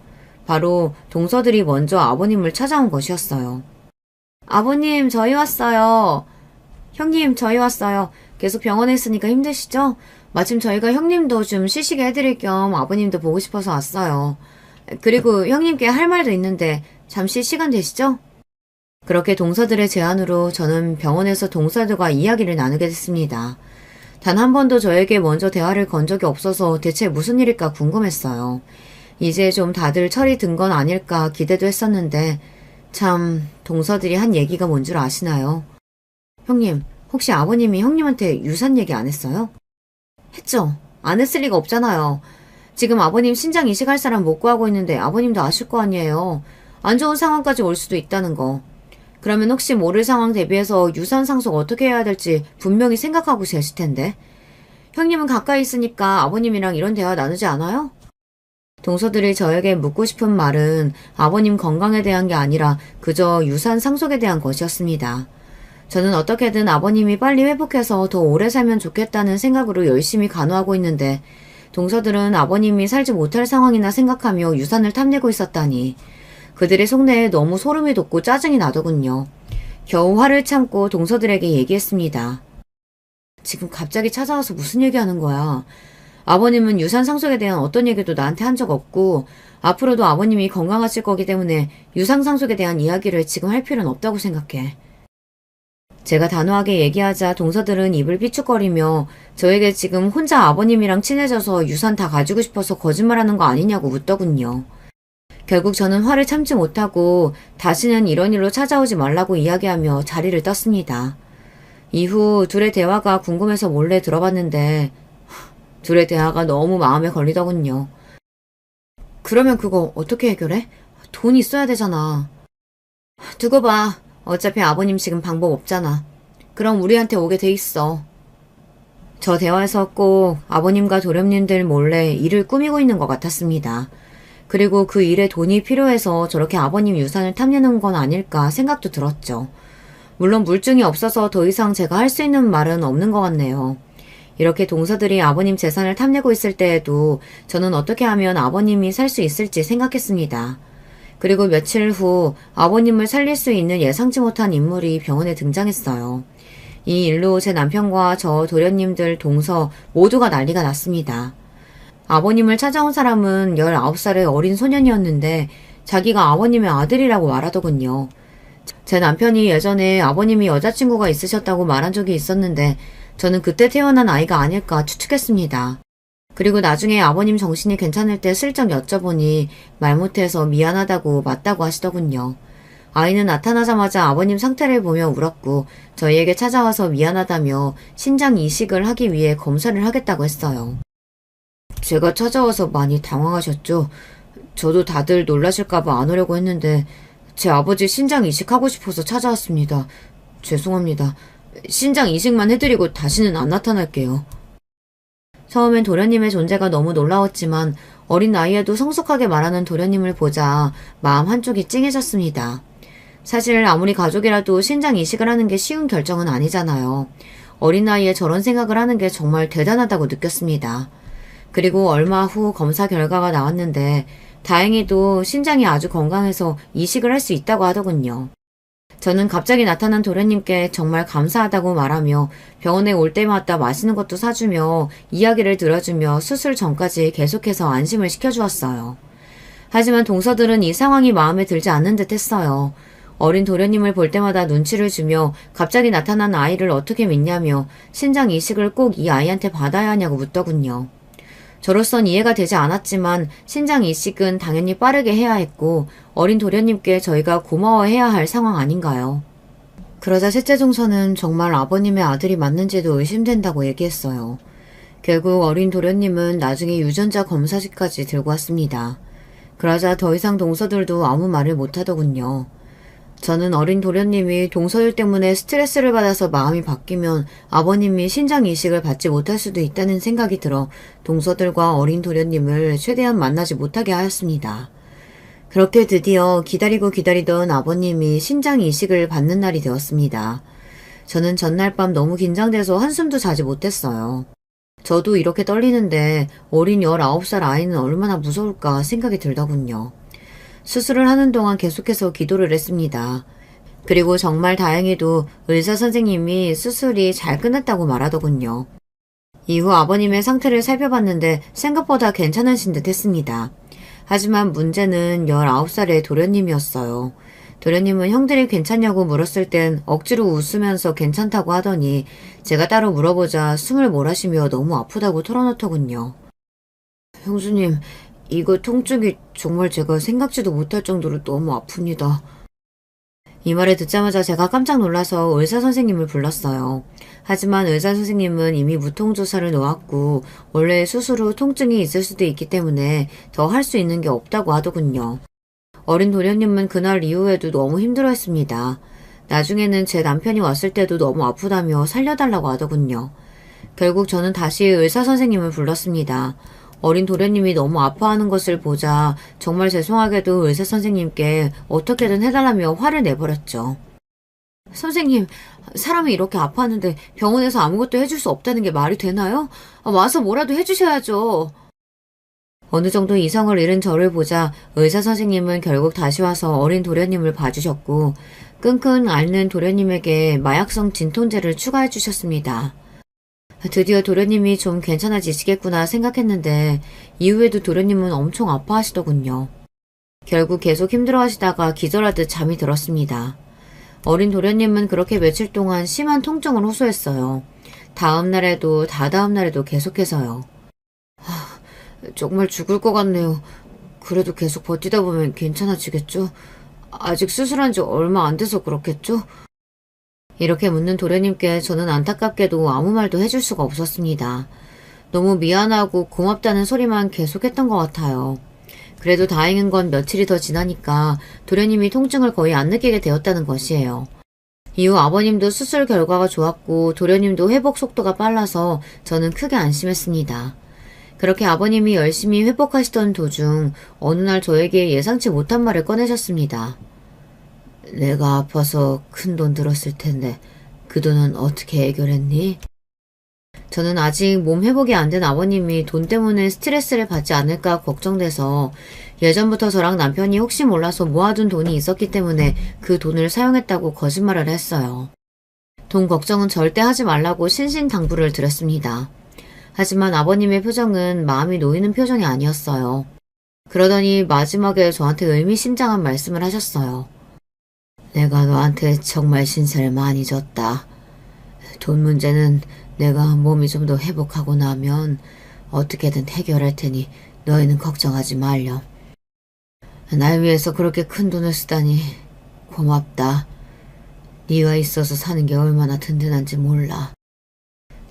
바로 동서들이 먼저 아버님을 찾아온 것이었어요. 아버님, 저희 왔어요. 형님, 저희 왔어요. 계속 병원에 있으니까 힘드시죠? 마침 저희가 형님도 좀 쉬시게 해드릴 겸 아버님도 보고 싶어서 왔어요. 그리고 형님께 할 말도 있는데 잠시 시간 되시죠? 그렇게 동서들의 제안으로 저는 병원에서 동서들과 이야기를 나누게 됐습니다. 단 한 번도 저에게 먼저 대화를 건 적이 없어서 대체 무슨 일일까 궁금했어요. 이제 좀 다들 철이 든 건 아닐까 기대도 했었는데 참 동서들이 한 얘기가 뭔 줄 아시나요? 형님, 혹시 아버님이 형님한테 유산 얘기 안 했어요? 했죠. 안 했을 리가 없잖아요. 지금 아버님 신장 이식할 사람 못 구하고 있는데 아버님도 아실 거 아니에요. 안 좋은 상황까지 올 수도 있다는 거. 그러면 혹시 모를 상황 대비해서 유산 상속 어떻게 해야 될지 분명히 생각하고 계실 텐데. 형님은 가까이 있으니까 아버님이랑 이런 대화 나누지 않아요? 동서들이 저에게 묻고 싶은 말은 아버님 건강에 대한 게 아니라 그저 유산 상속에 대한 것이었습니다. 저는 어떻게든 아버님이 빨리 회복해서 더 오래 살면 좋겠다는 생각으로 열심히 간호하고 있는데 동서들은 아버님이 살지 못할 상황이나 생각하며 유산을 탐내고 있었다니 그들의 속내에 너무 소름이 돋고 짜증이 나더군요. 겨우 화를 참고 동서들에게 얘기했습니다. 지금 갑자기 찾아와서 무슨 얘기하는 거야? 아버님은 유산 상속에 대한 어떤 얘기도 나한테 한 적 없고 앞으로도 아버님이 건강하실 거기 때문에 유산 상속에 대한 이야기를 지금 할 필요는 없다고 생각해. 제가 단호하게 얘기하자 동서들은 입을 삐죽거리며 저에게 지금 혼자 아버님이랑 친해져서 유산 다 가지고 싶어서 거짓말하는 거 아니냐고 묻더군요. 결국 저는 화를 참지 못하고 다시는 이런 일로 찾아오지 말라고 이야기하며 자리를 떴습니다. 이후 둘의 대화가 궁금해서 몰래 들어봤는데 둘의 대화가 너무 마음에 걸리더군요. 그러면 그거 어떻게 해결해? 돈 있어야 되잖아. 두고 봐. 어차피 아버님 지금 방법 없잖아. 그럼 우리한테 오게 돼 있어. 저 대화에서 꼭 아버님과 도련님들 몰래 일을 꾸미고 있는 것 같았습니다. 그리고 그 일에 돈이 필요해서 저렇게 아버님 유산을 탐내는 건 아닐까 생각도 들었죠. 물론 물증이 없어서 더 이상 제가 할 수 있는 말은 없는 것 같네요. 이렇게 동서들이 아버님 재산을 탐내고 있을 때에도 저는 어떻게 하면 아버님이 살 수 있을지 생각했습니다. 그리고 며칠 후 아버님을 살릴 수 있는 예상치 못한 인물이 병원에 등장했어요. 이 일로 제 남편과 저 도련님들 동서 모두가 난리가 났습니다. 아버님을 찾아온 사람은 19살의 어린 소년이었는데 자기가 아버님의 아들이라고 말하더군요. 제 남편이 예전에 아버님이 여자친구가 있으셨다고 말한 적이 있었는데 저는 그때 태어난 아이가 아닐까 추측했습니다. 그리고 나중에 아버님 정신이 괜찮을 때 슬쩍 여쭤보니 말 못해서 미안하다고 맞다고 하시더군요. 아이는 나타나자마자 아버님 상태를 보며 울었고 저희에게 찾아와서 미안하다며 신장 이식을 하기 위해 검사를 하겠다고 했어요. 제가 찾아와서 많이 당황하셨죠? 저도 다들 놀라실까봐 안 오려고 했는데 제 아버지 신장 이식하고 싶어서 찾아왔습니다. 죄송합니다. 신장 이식만 해드리고 다시는 안 나타날게요. 처음엔 도련님의 존재가 너무 놀라웠지만 어린 나이에도 성숙하게 말하는 도련님을 보자 마음 한쪽이 찡해졌습니다. 사실 아무리 가족이라도 신장 이식을 하는 게 쉬운 결정은 아니잖아요. 어린 나이에 저런 생각을 하는 게 정말 대단하다고 느꼈습니다. 그리고 얼마 후 검사 결과가 나왔는데 다행히도 신장이 아주 건강해서 이식을 할 수 있다고 하더군요. 저는 갑자기 나타난 도련님께 정말 감사하다고 말하며 병원에 올 때마다 맛있는 것도 사주며 이야기를 들어주며 수술 전까지 계속해서 안심을 시켜주었어요. 하지만 동서들은 이 상황이 마음에 들지 않는 듯 했어요. 어린 도련님을 볼 때마다 눈치를 주며 갑자기 나타난 아이를 어떻게 믿냐며 신장 이식을 꼭 이 아이한테 받아야 하냐고 묻더군요. 저로선 이해가 되지 않았지만 신장 이식은 당연히 빠르게 해야 했고 어린 도련님께 저희가 고마워해야 할 상황 아닌가요? 그러자 셋째 동서는 정말 아버님의 아들이 맞는지도 의심된다고 얘기했어요. 결국 어린 도련님은 나중에 유전자 검사지까지 들고 왔습니다. 그러자 더 이상 동서들도 아무 말을 못하더군요. 저는 어린 도련님이 동서일 때문에 스트레스를 받아서 마음이 바뀌면 아버님이 신장 이식을 받지 못할 수도 있다는 생각이 들어 동서들과 어린 도련님을 최대한 만나지 못하게 하였습니다. 그렇게 드디어 기다리고 기다리던 아버님이 신장 이식을 받는 날이 되었습니다. 저는 전날 밤 너무 긴장돼서 한숨도 자지 못했어요. 저도 이렇게 떨리는데 어린 19살 아이는 얼마나 무서울까 생각이 들더군요. 수술을 하는 동안 계속해서 기도를 했습니다. 그리고 정말 다행히도 의사 선생님이 수술이 잘 끝났다고 말하더군요. 이후 아버님의 상태를 살펴봤는데 생각보다 괜찮으신 듯 했습니다. 하지만 문제는 19살의 도련님이었어요. 도련님은 형들이 괜찮냐고 물었을 땐 억지로 웃으면서 괜찮다고 하더니 제가 따로 물어보자 숨을 몰아쉬며 너무 아프다고 털어놓더군요. 형수님, 이거 통증이 정말 제가 생각지도 못할 정도로 너무 아픕니다. 이 말을 듣자마자 제가 깜짝 놀라서 의사 선생님을 불렀어요. 하지만 의사 선생님은 이미 무통조사를 놓았고 원래 수술 후 통증이 있을 수도 있기 때문에 더 할 수 있는 게 없다고 하더군요. 어린 도련님은 그날 이후에도 너무 힘들어했습니다. 나중에는 제 남편이 왔을 때도 너무 아프다며 살려달라고 하더군요. 결국 저는 다시 의사 선생님을 불렀습니다. 어린 도련님이 너무 아파하는 것을 보자 정말 죄송하게도 의사 선생님께 어떻게든 해달라며 화를 내버렸죠. 선생님, 사람이 이렇게 아파하는데 병원에서 아무것도 해줄 수 없다는 게 말이 되나요? 와서 뭐라도 해주셔야죠. 어느 정도 이성을 잃은 저를 보자 의사 선생님은 결국 다시 와서 어린 도련님을 봐주셨고 끙끙 앓는 도련님에게 마약성 진통제를 추가해 주셨습니다. 드디어 도련님이 좀 괜찮아지시겠구나 생각했는데 이후에도 도련님은 엄청 아파하시더군요. 결국 계속 힘들어하시다가 기절하듯 잠이 들었습니다. 어린 도련님은 그렇게 며칠 동안 심한 통증을 호소했어요. 다음 날에도 다다음 날에도 계속해서요. 정말 죽을 것 같네요. 그래도 계속 버티다 보면 괜찮아지겠죠? 아직 수술한 지 얼마 안 돼서 그렇겠죠? 이렇게 묻는 도련님께 저는 안타깝게도 아무 말도 해줄 수가 없었습니다. 너무 미안하고 고맙다는 소리만 계속했던 것 같아요. 그래도 다행인 건 며칠이 더 지나니까 도련님이 통증을 거의 안 느끼게 되었다는 것이에요. 이후 아버님도 수술 결과가 좋았고 도련님도 회복 속도가 빨라서 저는 크게 안심했습니다. 그렇게 아버님이 열심히 회복하시던 도중 어느 날 저에게 예상치 못한 말을 꺼내셨습니다. 내가 아파서 큰 돈 들었을 텐데 그 돈은 어떻게 해결했니? 저는 아직 몸 회복이 안 된 아버님이 돈 때문에 스트레스를 받지 않을까 걱정돼서 예전부터 저랑 남편이 혹시 몰라서 모아둔 돈이 있었기 때문에 그 돈을 사용했다고 거짓말을 했어요. 돈 걱정은 절대 하지 말라고 신신당부를 드렸습니다. 하지만 아버님의 표정은 마음이 놓이는 표정이 아니었어요. 그러더니 마지막에 저한테 의미심장한 말씀을 하셨어요. 내가 너한테 정말 신세를 많이 졌다. 돈 문제는 내가 몸이 좀 더 회복하고 나면 어떻게든 해결할 테니 너희는 걱정하지 말렴. 날 위해서 그렇게 큰 돈을 쓰다니 고맙다. 네가 있어서 사는 게 얼마나 든든한지 몰라.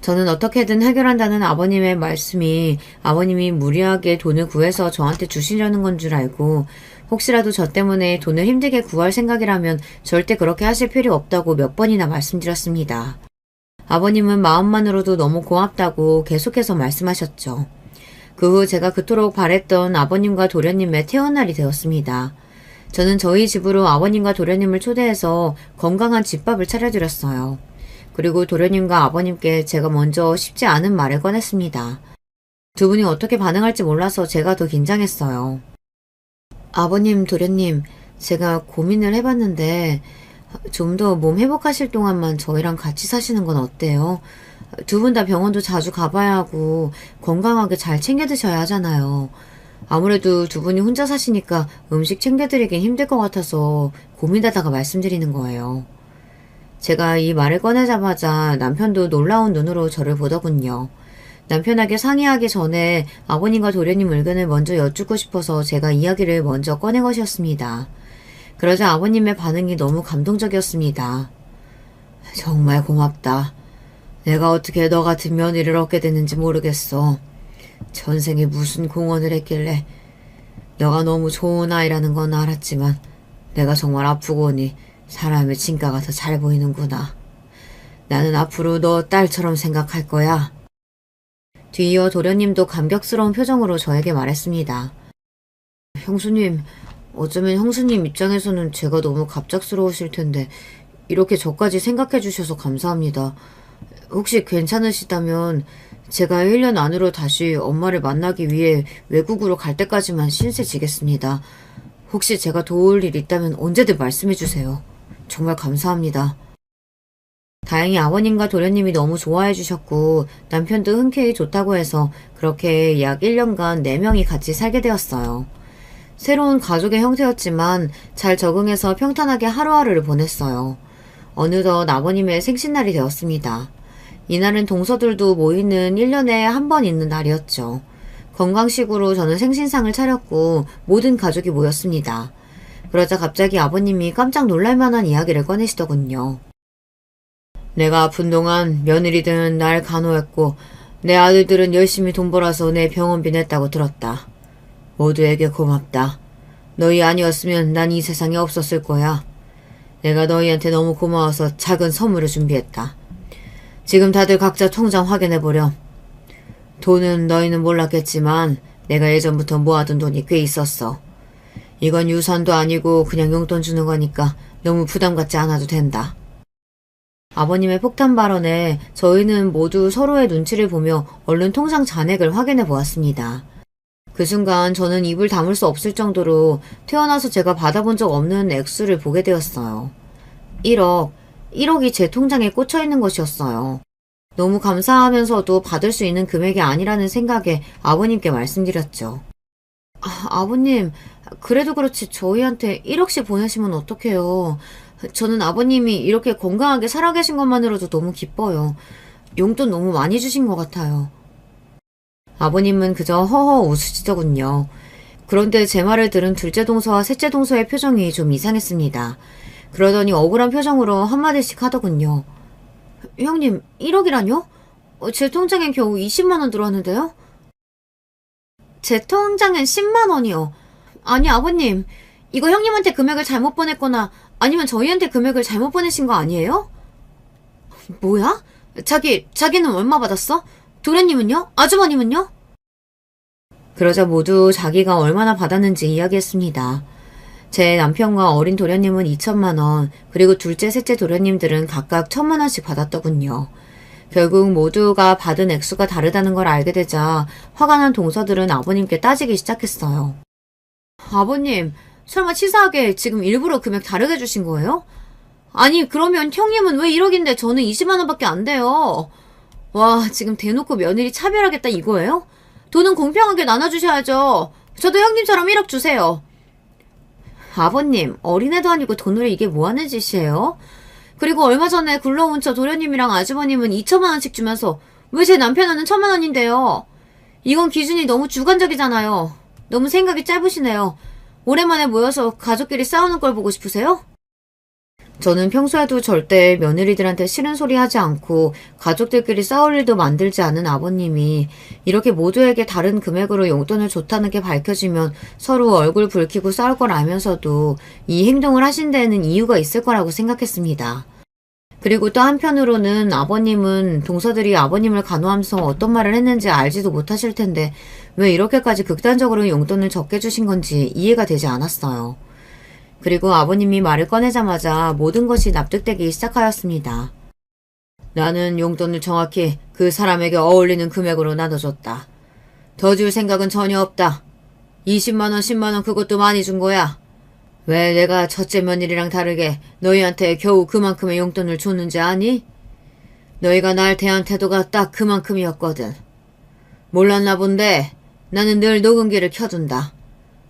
저는 어떻게든 해결한다는 아버님의 말씀이 아버님이 무리하게 돈을 구해서 저한테 주시려는 건 줄 알고 혹시라도 저 때문에 돈을 힘들게 구할 생각이라면 절대 그렇게 하실 필요 없다고 몇 번이나 말씀드렸습니다. 아버님은 마음만으로도 너무 고맙다고 계속해서 말씀하셨죠. 그 후 제가 그토록 바랬던 아버님과 도련님의 퇴원날이 되었습니다. 저는 저희 집으로 아버님과 도련님을 초대해서 건강한 집밥을 차려드렸어요. 그리고 도련님과 아버님께 제가 먼저 쉽지 않은 말을 꺼냈습니다. 두 분이 어떻게 반응할지 몰라서 제가 더 긴장했어요. 아버님, 도련님, 제가 고민을 해봤는데 좀 더 몸 회복하실 동안만 저희랑 같이 사시는 건 어때요? 두 분 다 병원도 자주 가봐야 하고 건강하게 잘 챙겨 드셔야 하잖아요. 아무래도 두 분이 혼자 사시니까 음식 챙겨드리긴 힘들 것 같아서 고민하다가 말씀드리는 거예요. 제가 이 말을 꺼내자마자 남편도 놀라운 눈으로 저를 보더군요. 남편에게 상의하기 전에 아버님과 도련님 의견을 먼저 여쭙고 싶어서 제가 이야기를 먼저 꺼낸 것이었습니다. 그러자 아버님의 반응이 너무 감동적이었습니다. 정말 고맙다. 내가 어떻게 너 같은 며느리를 얻게 됐는지 모르겠어. 전생에 무슨 공헌을 했길래. 너가 너무 좋은 아이라는 건 알았지만 내가 정말 아프고 오니 사람의 진가가 더 잘 보이는구나. 나는 앞으로 너 딸처럼 생각할 거야. 뒤이어 도련님도 감격스러운 표정으로 저에게 말했습니다. 형수님, 어쩌면 형수님 입장에서는 제가 너무 갑작스러우실 텐데 이렇게 저까지 생각해 주셔서 감사합니다. 혹시 괜찮으시다면 제가 1년 안으로 다시 엄마를 만나기 위해 외국으로 갈 때까지만 신세 지겠습니다. 혹시 제가 도울 일 있다면 언제든 말씀해 주세요. 정말 감사합니다. 다행히 아버님과 도련님이 너무 좋아해 주셨고 남편도 흔쾌히 좋다고 해서 그렇게 약 1년간 4명이 같이 살게 되었어요. 새로운 가족의 형태였지만 잘 적응해서 평탄하게 하루하루를 보냈어요. 어느덧 아버님의 생신날이 되었습니다. 이날은 동서들도 모이는 1년에 한 번 있는 날이었죠. 건강식으로 저는 생신상을 차렸고 모든 가족이 모였습니다. 그러자 갑자기 아버님이 깜짝 놀랄만한 이야기를 꺼내시더군요. 내가 아픈 동안 며느리들은 날 간호했고 내 아들들은 열심히 돈 벌어서 내 병원비 냈다고 들었다. 모두에게 고맙다. 너희 아니었으면 난 이 세상에 없었을 거야. 내가 너희한테 너무 고마워서 작은 선물을 준비했다. 지금 다들 각자 통장 확인해보렴. 돈은 너희는 몰랐겠지만 내가 예전부터 모아둔 돈이 꽤 있었어. 이건 유산도 아니고 그냥 용돈 주는 거니까 너무 부담 갖지 않아도 된다. 아버님의 폭탄 발언에 저희는 모두 서로의 눈치를 보며 얼른 통장 잔액을 확인해 보았습니다. 그 순간 저는 입을 다물 수 없을 정도로 태어나서 제가 받아본 적 없는 액수를 보게 되었어요. 1억이 제 통장에 꽂혀 있는 것이었어요. 너무 감사하면서도 받을 수 있는 금액이 아니라는 생각에 아버님께 말씀드렸죠. 아버님, 그래도 그렇지 저희한테 1억씩 보내시면 어떡해요. 저는 아버님이 이렇게 건강하게 살아계신 것만으로도 너무 기뻐요. 용돈 너무 많이 주신 것 같아요. 아버님은 그저 허허 웃으시더군요. 그런데 제 말을 들은 둘째 동서와 셋째 동서의 표정이 좀 이상했습니다. 그러더니 억울한 표정으로 한마디씩 하더군요. 형님, 1억이라뇨? 제 통장엔 겨우 20만 원 들어왔는데요? 제 통장엔 10만 원이요. 아니 아버님, 이거 형님한테 금액을 잘못 보냈거나 아니면 저희한테 금액을 잘못 보내신 거 아니에요? 뭐야? 자기는 얼마 받았어? 도련님은요? 아주머님은요? 그러자 모두 자기가 얼마나 받았는지 이야기했습니다. 제 남편과 어린 도련님은 2천만 원, 그리고 둘째, 셋째 도련님들은 각각 1,000만 원씩 받았더군요. 결국 모두가 받은 액수가 다르다는 걸 알게 되자 화가 난 동서들은 아버님께 따지기 시작했어요. 아버님, 설마 치사하게 지금 일부러 금액 다르게 주신 거예요? 아니, 그러면 형님은 왜 1억인데 저는 20만 원밖에 안 돼요? 와, 지금 대놓고 며느리 차별하겠다 이거예요? 돈은 공평하게 나눠주셔야죠. 저도 형님처럼 1억 주세요. 아버님, 어린애도 아니고 돈으로 이게 뭐하는 짓이에요? 그리고 얼마 전에 굴러온 저 도련님이랑 아주버님은 2천만 원씩 주면서 왜 제 남편은 1,000만 원인데요? 이건 기준이 너무 주관적이잖아요. 너무 생각이 짧으시네요. 오랜만에 모여서 가족끼리 싸우는 걸 보고 싶으세요? 저는 평소에도 절대 며느리들한테 싫은 소리 하지 않고 가족들끼리 싸울 일도 만들지 않은 아버님이 이렇게 모두에게 다른 금액으로 용돈을 줬다는 게 밝혀지면 서로 얼굴 붉히고 싸울 걸 알면서도 이 행동을 하신 데에는 이유가 있을 거라고 생각했습니다. 그리고 또 한편으로는 아버님은 동서들이 아버님을 간호하면서 어떤 말을 했는지 알지도 못하실 텐데 왜 이렇게까지 극단적으로 용돈을 적게 주신 건지 이해가 되지 않았어요. 그리고 아버님이 말을 꺼내자마자 모든 것이 납득되기 시작하였습니다. 나는 용돈을 정확히 그 사람에게 어울리는 금액으로 나눠줬다. 더 줄 생각은 전혀 없다. 20만 원, 10만 원 그것도 많이 준 거야. 왜 내가 첫째 며느리랑 다르게 너희한테 겨우 그만큼의 용돈을 줬는지 아니? 너희가 날 대한 태도가 딱 그만큼이었거든. 몰랐나 본데 나는 늘 녹음기를 켜둔다.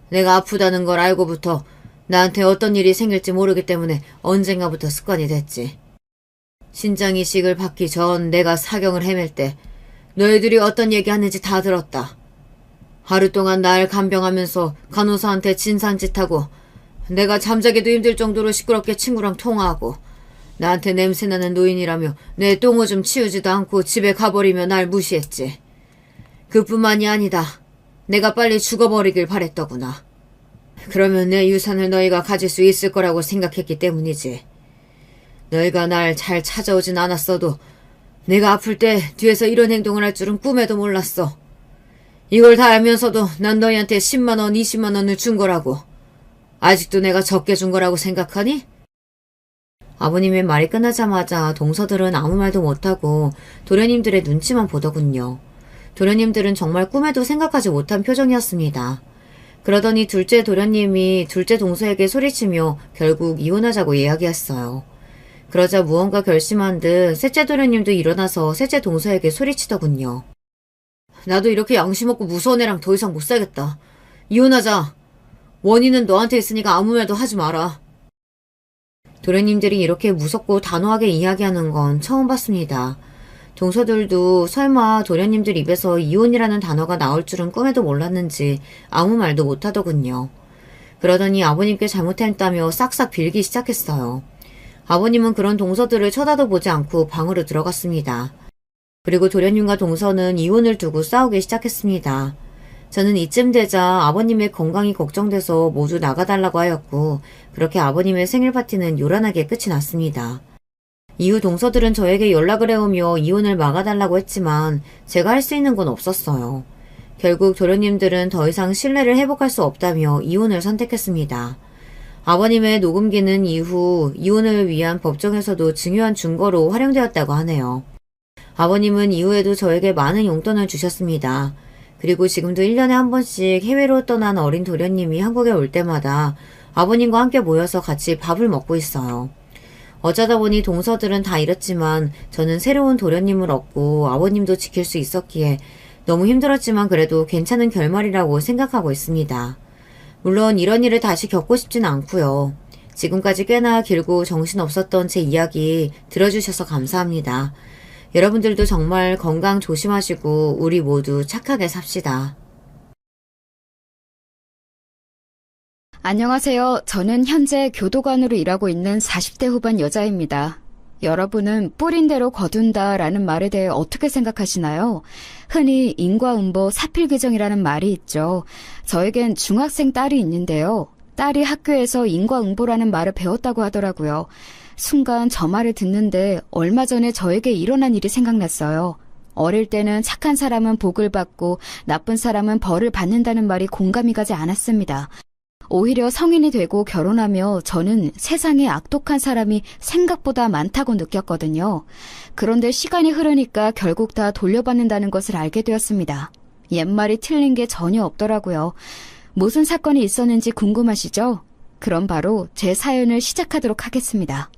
내가 아프다는 걸 알고부터 나한테 어떤 일이 생길지 모르기 때문에 언젠가부터 습관이 됐지. 신장 이식을 받기 전 내가 사경을 헤맬 때 너희들이 어떤 얘기하는지 다 들었다. 하루 동안 날 간병하면서 간호사한테 진상짓하고 내가 잠자기도 힘들 정도로 시끄럽게 친구랑 통화하고 나한테 냄새나는 노인이라며 내 똥오줌 치우지도 않고 집에 가버리며 날 무시했지. 그뿐만이 아니다. 내가 빨리 죽어버리길 바랬더구나. 그러면 내 유산을 너희가 가질 수 있을 거라고 생각했기 때문이지. 너희가 날 잘 찾아오진 않았어도 내가 아플 때 뒤에서 이런 행동을 할 줄은 꿈에도 몰랐어. 이걸 다 알면서도 난 너희한테 10만 원, 20만 원을 준 거라고. 아직도 내가 적게 준 거라고 생각하니? 아버님의 말이 끝나자마자 동서들은 아무 말도 못하고 도련님들의 눈치만 보더군요. 도련님들은 정말 꿈에도 생각하지 못한 표정이었습니다. 그러더니 둘째 도련님이 둘째 동서에게 소리치며 결국 이혼하자고 이야기했어요. 그러자 무언가 결심한 듯 셋째 도련님도 일어나서 셋째 동서에게 소리치더군요. 나도 이렇게 양심 없고 무서운 애랑 더 이상 못 살겠다. 이혼하자. 원인은 너한테 있으니까 아무 말도 하지 마라. 도련님들이 이렇게 무섭고 단호하게 이야기하는 건 처음 봤습니다. 동서들도 설마 도련님들 입에서 이혼이라는 단어가 나올 줄은 꿈에도 몰랐는지 아무 말도 못하더군요. 그러더니 아버님께 잘못했다며 싹싹 빌기 시작했어요. 아버님은 그런 동서들을 쳐다도 보지 않고 방으로 들어갔습니다. 그리고 도련님과 동서는 이혼을 두고 싸우기 시작했습니다. 저는 이쯤 되자 아버님의 건강이 걱정돼서 모두 나가달라고 하였고 그렇게 아버님의 생일 파티는 요란하게 끝이 났습니다. 이후 동서들은 저에게 연락을 해오며 이혼을 막아달라고 했지만 제가 할 수 있는 건 없었어요. 결국 도련님들은 더 이상 신뢰를 회복할 수 없다며 이혼을 선택했습니다. 아버님의 녹음기는 이후 이혼을 위한 법정에서도 중요한 증거로 활용되었다고 하네요. 아버님은 이후에도 저에게 많은 용돈을 주셨습니다. 그리고 지금도 1년에 한 번씩 해외로 떠난 어린 도련님이 한국에 올 때마다 아버님과 함께 모여서 같이 밥을 먹고 있어요. 어쩌다 보니 동서들은 다 잃었지만 저는 새로운 도련님을 얻고 아버님도 지킬 수 있었기에 너무 힘들었지만 그래도 괜찮은 결말이라고 생각하고 있습니다. 물론 이런 일을 다시 겪고 싶지는 않고요. 지금까지 꽤나 길고 정신없었던 제 이야기 들어주셔서 감사합니다. 여러분들도 정말 건강 조심하시고 우리 모두 착하게 삽시다.
안녕하세요. 저는 현재 교도관으로 일하고 있는 40대 후반 여자입니다. 여러분은 뿌린 대로 거둔다 라는 말에 대해 어떻게 생각하시나요? 흔히 인과응보 사필규정이라는 말이 있죠. 저에겐 중학생 딸이 있는데요. 딸이 학교에서 인과응보라는 말을 배웠다고 하더라고요. 순간 저 말을 듣는데 얼마 전에 저에게 일어난 일이 생각났어요. 어릴 때는 착한 사람은 복을 받고 나쁜 사람은 벌을 받는다는 말이 공감이 가지 않았습니다. 오히려 성인이 되고 결혼하며 저는 세상에 악독한 사람이 생각보다 많다고 느꼈거든요. 그런데 시간이 흐르니까 결국 다 돌려받는다는 것을 알게 되었습니다. 옛말이 틀린 게 전혀 없더라고요. 무슨 사건이 있었는지 궁금하시죠? 그럼 바로 제 사연을 시작하도록 하겠습니다.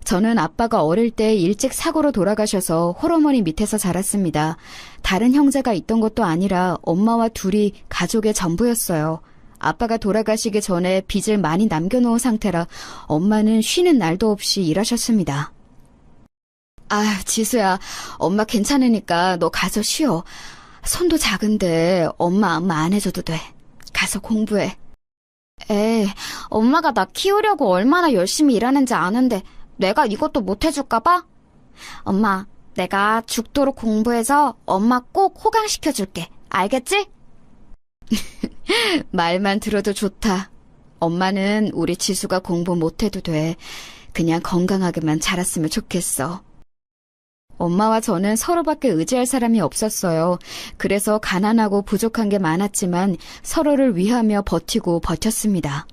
저는 아빠가 어릴 때 일찍 사고로 돌아가셔서 홀어머니 밑에서 자랐습니다. 다른 형제가 있던 것도 아니라 엄마와 둘이 가족의 전부였어요. 아빠가 돌아가시기 전에 빚을 많이 남겨놓은 상태라 엄마는 쉬는 날도 없이 일하셨습니다. 아, 지수야, 엄마 괜찮으니까 너 가서 쉬어. 손도 작은데 엄마 안 해줘도 돼. 가서 공부해. 에이, 엄마가 나 키우려고 얼마나 열심히 일하는지 아는데 내가 이것도 못 해줄까 봐? 엄마, 내가 죽도록 공부해서 엄마 꼭 호강시켜줄게. 알겠지? 말만 들어도 좋다. 엄마는 우리 지수가 공부 못해도 돼. 그냥 건강하게만 자랐으면 좋겠어. 엄마와 저는 서로밖에 의지할 사람이 없었어요. 그래서 가난하고 부족한 게 많았지만 서로를 위하며 버텼습니다.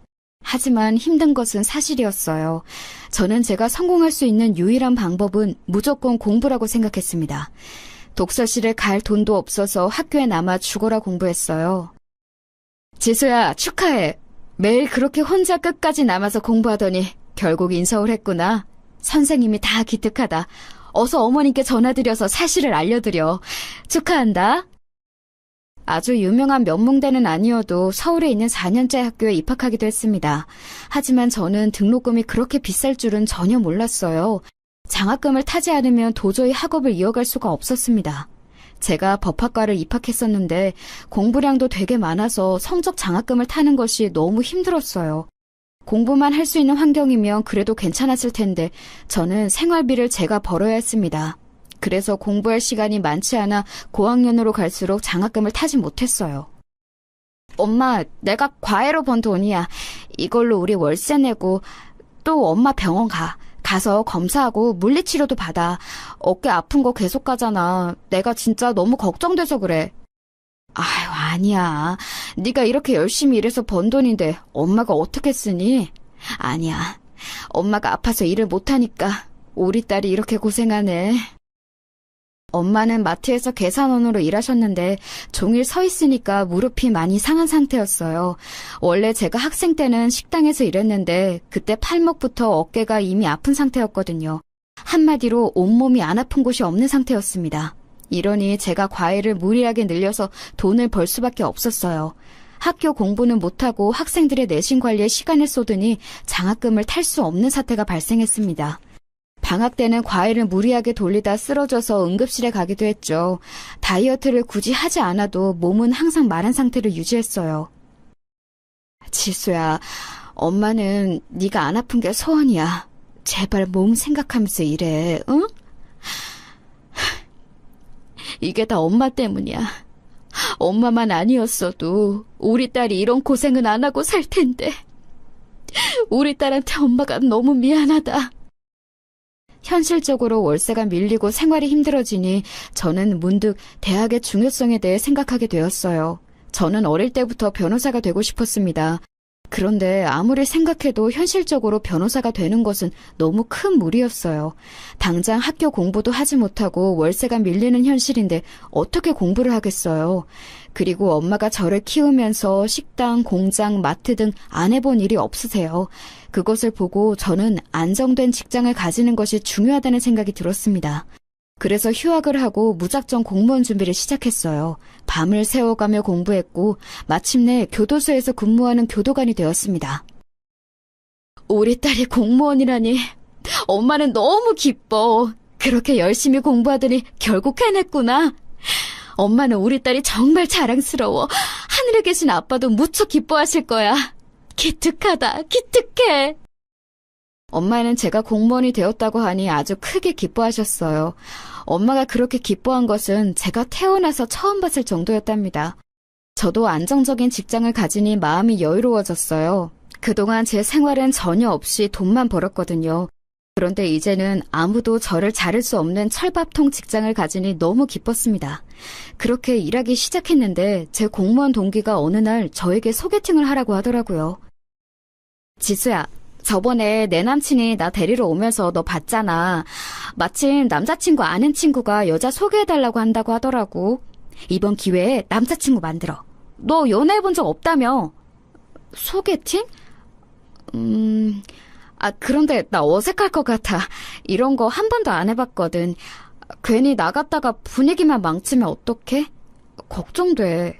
하지만 힘든 것은 사실이었어요. 저는 제가 성공할 수 있는 유일한 방법은 무조건 공부라고 생각했습니다. 독서실에 갈 돈도 없어서 학교에 남아 죽어라 공부했어요. 지수야, 축하해. 매일 그렇게 혼자 끝까지 남아서 공부하더니 결국 인서울 했구나. 선생님이 다 기특하다. 어서 어머님께 전화드려서 사실을 알려드려. 축하한다. 아주 유명한 명문대는 아니어도 서울에 있는 4년제 학교에 입학하기도 했습니다. 하지만 저는 등록금이 그렇게 비쌀 줄은 전혀 몰랐어요. 장학금을 타지 않으면 도저히 학업을 이어갈 수가 없었습니다. 제가 법학과를 입학했었는데 공부량도 되게 많아서 성적 장학금을 타는 것이 너무 힘들었어요. 공부만 할 수 있는 환경이면 그래도 괜찮았을 텐데 저는 생활비를 제가 벌어야 했습니다. 그래서 공부할 시간이 많지 않아 고학년으로 갈수록 장학금을 타지 못했어요. 엄마, 내가 과외로 번 돈이야. 이걸로 우리 월세 내고 또 엄마 병원 가. 가서 검사하고 물리치료도 받아. 어깨 아픈 거 계속 가잖아. 내가 진짜 너무 걱정돼서 그래. 아유, 아니야. 네가 이렇게 열심히 일해서 번 돈인데 엄마가 어떻게 쓰니? 아니야. 엄마가 아파서 일을 못하니까 우리 딸이 이렇게 고생하네. 엄마는 마트에서 계산원으로 일하셨는데 종일 서 있으니까 무릎이 많이 상한 상태였어요. 원래 제가 학생 때는 식당에서 일했는데 그때 팔목부터 어깨가 이미 아픈 상태였거든요. 한마디로 온몸이 안 아픈 곳이 없는 상태였습니다. 이러니 제가 과외를 무리하게 늘려서 돈을 벌 수밖에 없었어요. 학교 공부는 못하고 학생들의 내신 관리에 시간을 쏟으니 장학금을 탈 수 없는 사태가 발생했습니다. 방학 때는 과외를 무리하게 돌리다 쓰러져서 응급실에 가기도 했죠. 다이어트를 굳이 하지 않아도 몸은 항상 마른 상태를 유지했어요. 지수야, 엄마는 네가 안 아픈 게 소원이야. 제발 몸 생각하면서 일해, 응? 이게 다 엄마 때문이야. 엄마만 아니었어도 우리 딸이 이런 고생은 안 하고 살 텐데. 우리 딸한테 엄마가 너무 미안하다. 현실적으로 월세가 밀리고 생활이 힘들어지니 저는 문득 대학의 중요성에 대해 생각하게 되었어요. 저는 어릴 때부터 변호사가 되고 싶었습니다. 그런데 아무리 생각해도 현실적으로 변호사가 되는 것은 너무 큰 무리였어요. 당장 학교 공부도 하지 못하고 월세가 밀리는 현실인데 어떻게 공부를 하겠어요. 그리고 엄마가 저를 키우면서 식당, 공장, 마트 등 안 해본 일이 없으세요. 그것을 보고 저는 안정된 직장을 가지는 것이 중요하다는 생각이 들었습니다. 그래서 휴학을 하고 무작정 공무원 준비를 시작했어요. 밤을 새워가며 공부했고 마침내 교도소에서 근무하는 교도관이 되었습니다. 우리 딸이 공무원이라니 엄마는 너무 기뻐. 그렇게 열심히 공부하더니 결국 해냈구나. 엄마는 우리 딸이 정말 자랑스러워. 하늘에 계신 아빠도 무척 기뻐하실 거야. 기특하다, 기특해. 엄마는 제가 공무원이 되었다고 하니 아주 크게 기뻐하셨어요. 엄마가 그렇게 기뻐한 것은 제가 태어나서 처음 봤을 정도였답니다. 저도 안정적인 직장을 가지니 마음이 여유로워졌어요. 그동안 제 생활은 전혀 없이 돈만 벌었거든요. 그런데 이제는 아무도 저를 자를 수 없는 철밥통 직장을 가지니 너무 기뻤습니다. 그렇게 일하기 시작했는데 제 공무원 동기가 어느 날 저에게 소개팅을 하라고 하더라고요. 지수야, 저번에 내 남친이 나 데리러 오면서 너 봤잖아. 마침 남자친구 아는 친구가 여자 소개해달라고 한다고 하더라고. 이번 기회에 남자친구 만들어. 너 연애해본 적 없다며? 소개팅? 그런데 나 어색할 것 같아. 이런 거 한 번도 안 해봤거든. 괜히 나갔다가 분위기만 망치면 어떡해? 걱정돼.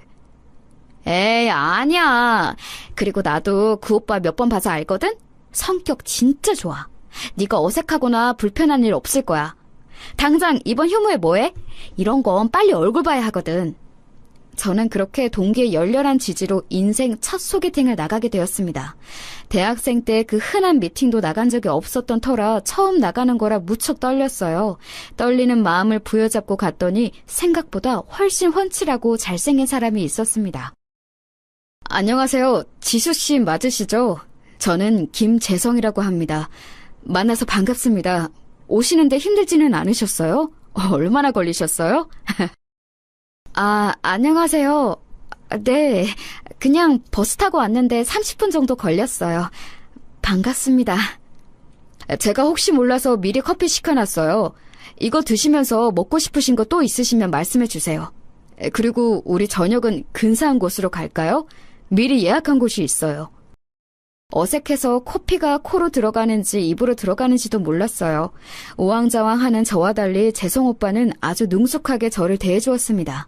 에이, 아니야. 그리고 나도 그 오빠 몇 번 봐서 알거든? 성격 진짜 좋아. 네가 어색하거나 불편한 일 없을 거야. 당장 이번 휴무에 뭐해? 이런 건 빨리 얼굴 봐야 하거든. 저는 그렇게 동기의 열렬한 지지로 인생 첫 소개팅을 나가게 되었습니다. 대학생 때 그 흔한 미팅도 나간 적이 없었던 터라 처음 나가는 거라 무척 떨렸어요. 떨리는 마음을 부여잡고 갔더니 생각보다 훨씬 훤칠하고 잘생긴 사람이 있었습니다. 안녕하세요. 지수씨 맞으시죠? 저는 김재성이라고 합니다. 만나서 반갑습니다. 오시는데 힘들지는 않으셨어요? 얼마나 걸리셨어요? 안녕하세요. 네, 그냥 버스 타고 왔는데 30분 정도 걸렸어요. 반갑습니다. 제가 혹시 몰라서 미리 커피 시켜놨어요. 이거 드시면서 먹고 싶으신 거 또 있으시면 말씀해 주세요. 그리고 우리 저녁은 근사한 곳으로 갈까요? 미리 예약한 곳이 있어요. 어색해서 커피가 코로 들어가는지 입으로 들어가는지도 몰랐어요. 우왕좌왕하는 저와 달리 재성 오빠는 아주 능숙하게 저를 대해주었습니다.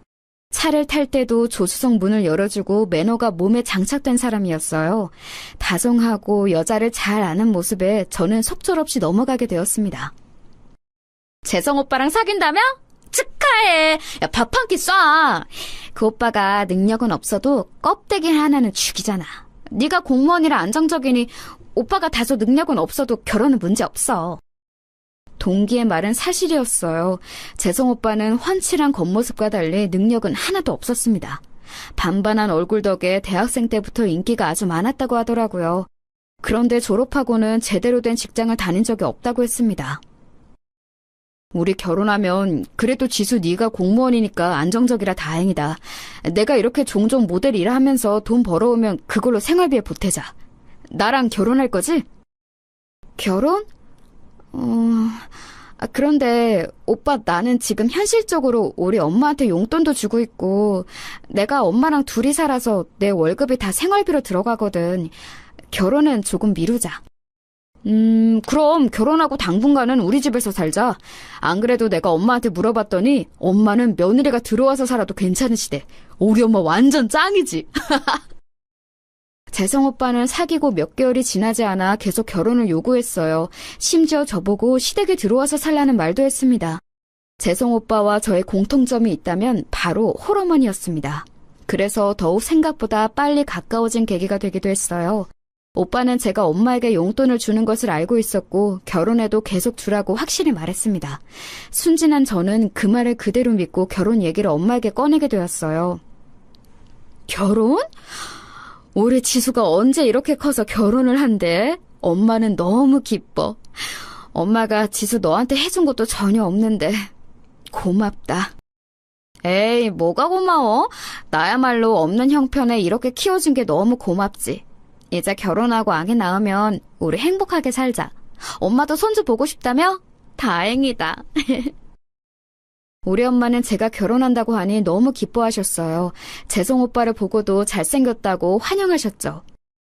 차를 탈 때도 조수석 문을 열어주고 매너가 몸에 장착된 사람이었어요. 다정하고 여자를 잘 아는 모습에 저는 속절없이 넘어가게 되었습니다. 재성 오빠랑 사귄다며? 축하해. 야, 밥 한 끼 쏴. 그 오빠가 능력은 없어도 껍데기 하나는 죽이잖아. 네가 공무원이라 안정적이니 오빠가 다소 능력은 없어도 결혼은 문제 없어. 동기의 말은 사실이었어요. 재성 오빠는 훤칠한 겉모습과 달리 능력은 하나도 없었습니다. 반반한 얼굴 덕에 대학생 때부터 인기가 아주 많았다고 하더라고요. 그런데 졸업하고는 제대로 된 직장을 다닌 적이 없다고 했습니다. 우리 결혼하면 그래도 지수 네가 공무원이니까 안정적이라 다행이다. 내가 이렇게 종종 모델 일하면서 돈 벌어오면 그걸로 생활비에 보태자. 나랑 결혼할 거지? 결혼? 그런데 오빠 나는 지금 현실적으로 우리 엄마한테 용돈도 주고 있고 내가 엄마랑 둘이 살아서 내 월급이 다 생활비로 들어가거든. 결혼은 조금 미루자. 그럼 결혼하고 당분간은 우리 집에서 살자. 안 그래도 내가 엄마한테 물어봤더니 엄마는 며느리가 들어와서 살아도 괜찮으시대. 우리 엄마 완전 짱이지. 재성 오빠는 사귀고 몇 개월이 지나지 않아 계속 결혼을 요구했어요. 심지어 저보고 시댁에 들어와서 살라는 말도 했습니다. 재성 오빠와 저의 공통점이 있다면 바로 홀어머니였습니다. 그래서 더욱 생각보다 빨리 가까워진 계기가 되기도 했어요. 오빠는 제가 엄마에게 용돈을 주는 것을 알고 있었고 결혼해도 계속 주라고 확실히 말했습니다. 순진한 저는 그 말을 그대로 믿고 결혼 얘기를 엄마에게 꺼내게 되었어요. 결혼? 우리 지수가 언제 이렇게 커서 결혼을 한대? 엄마는 너무 기뻐. 엄마가 지수 너한테 해준 것도 전혀 없는데 고맙다. 에이, 뭐가 고마워? 나야말로 없는 형편에 이렇게 키워준 게 너무 고맙지. 이제 결혼하고 아기 낳으면 우리 행복하게 살자. 엄마도 손주 보고 싶다며? 다행이다. 우리 엄마는 제가 결혼한다고 하니 너무 기뻐하셨어요. 재성 오빠를 보고도 잘생겼다고 환영하셨죠.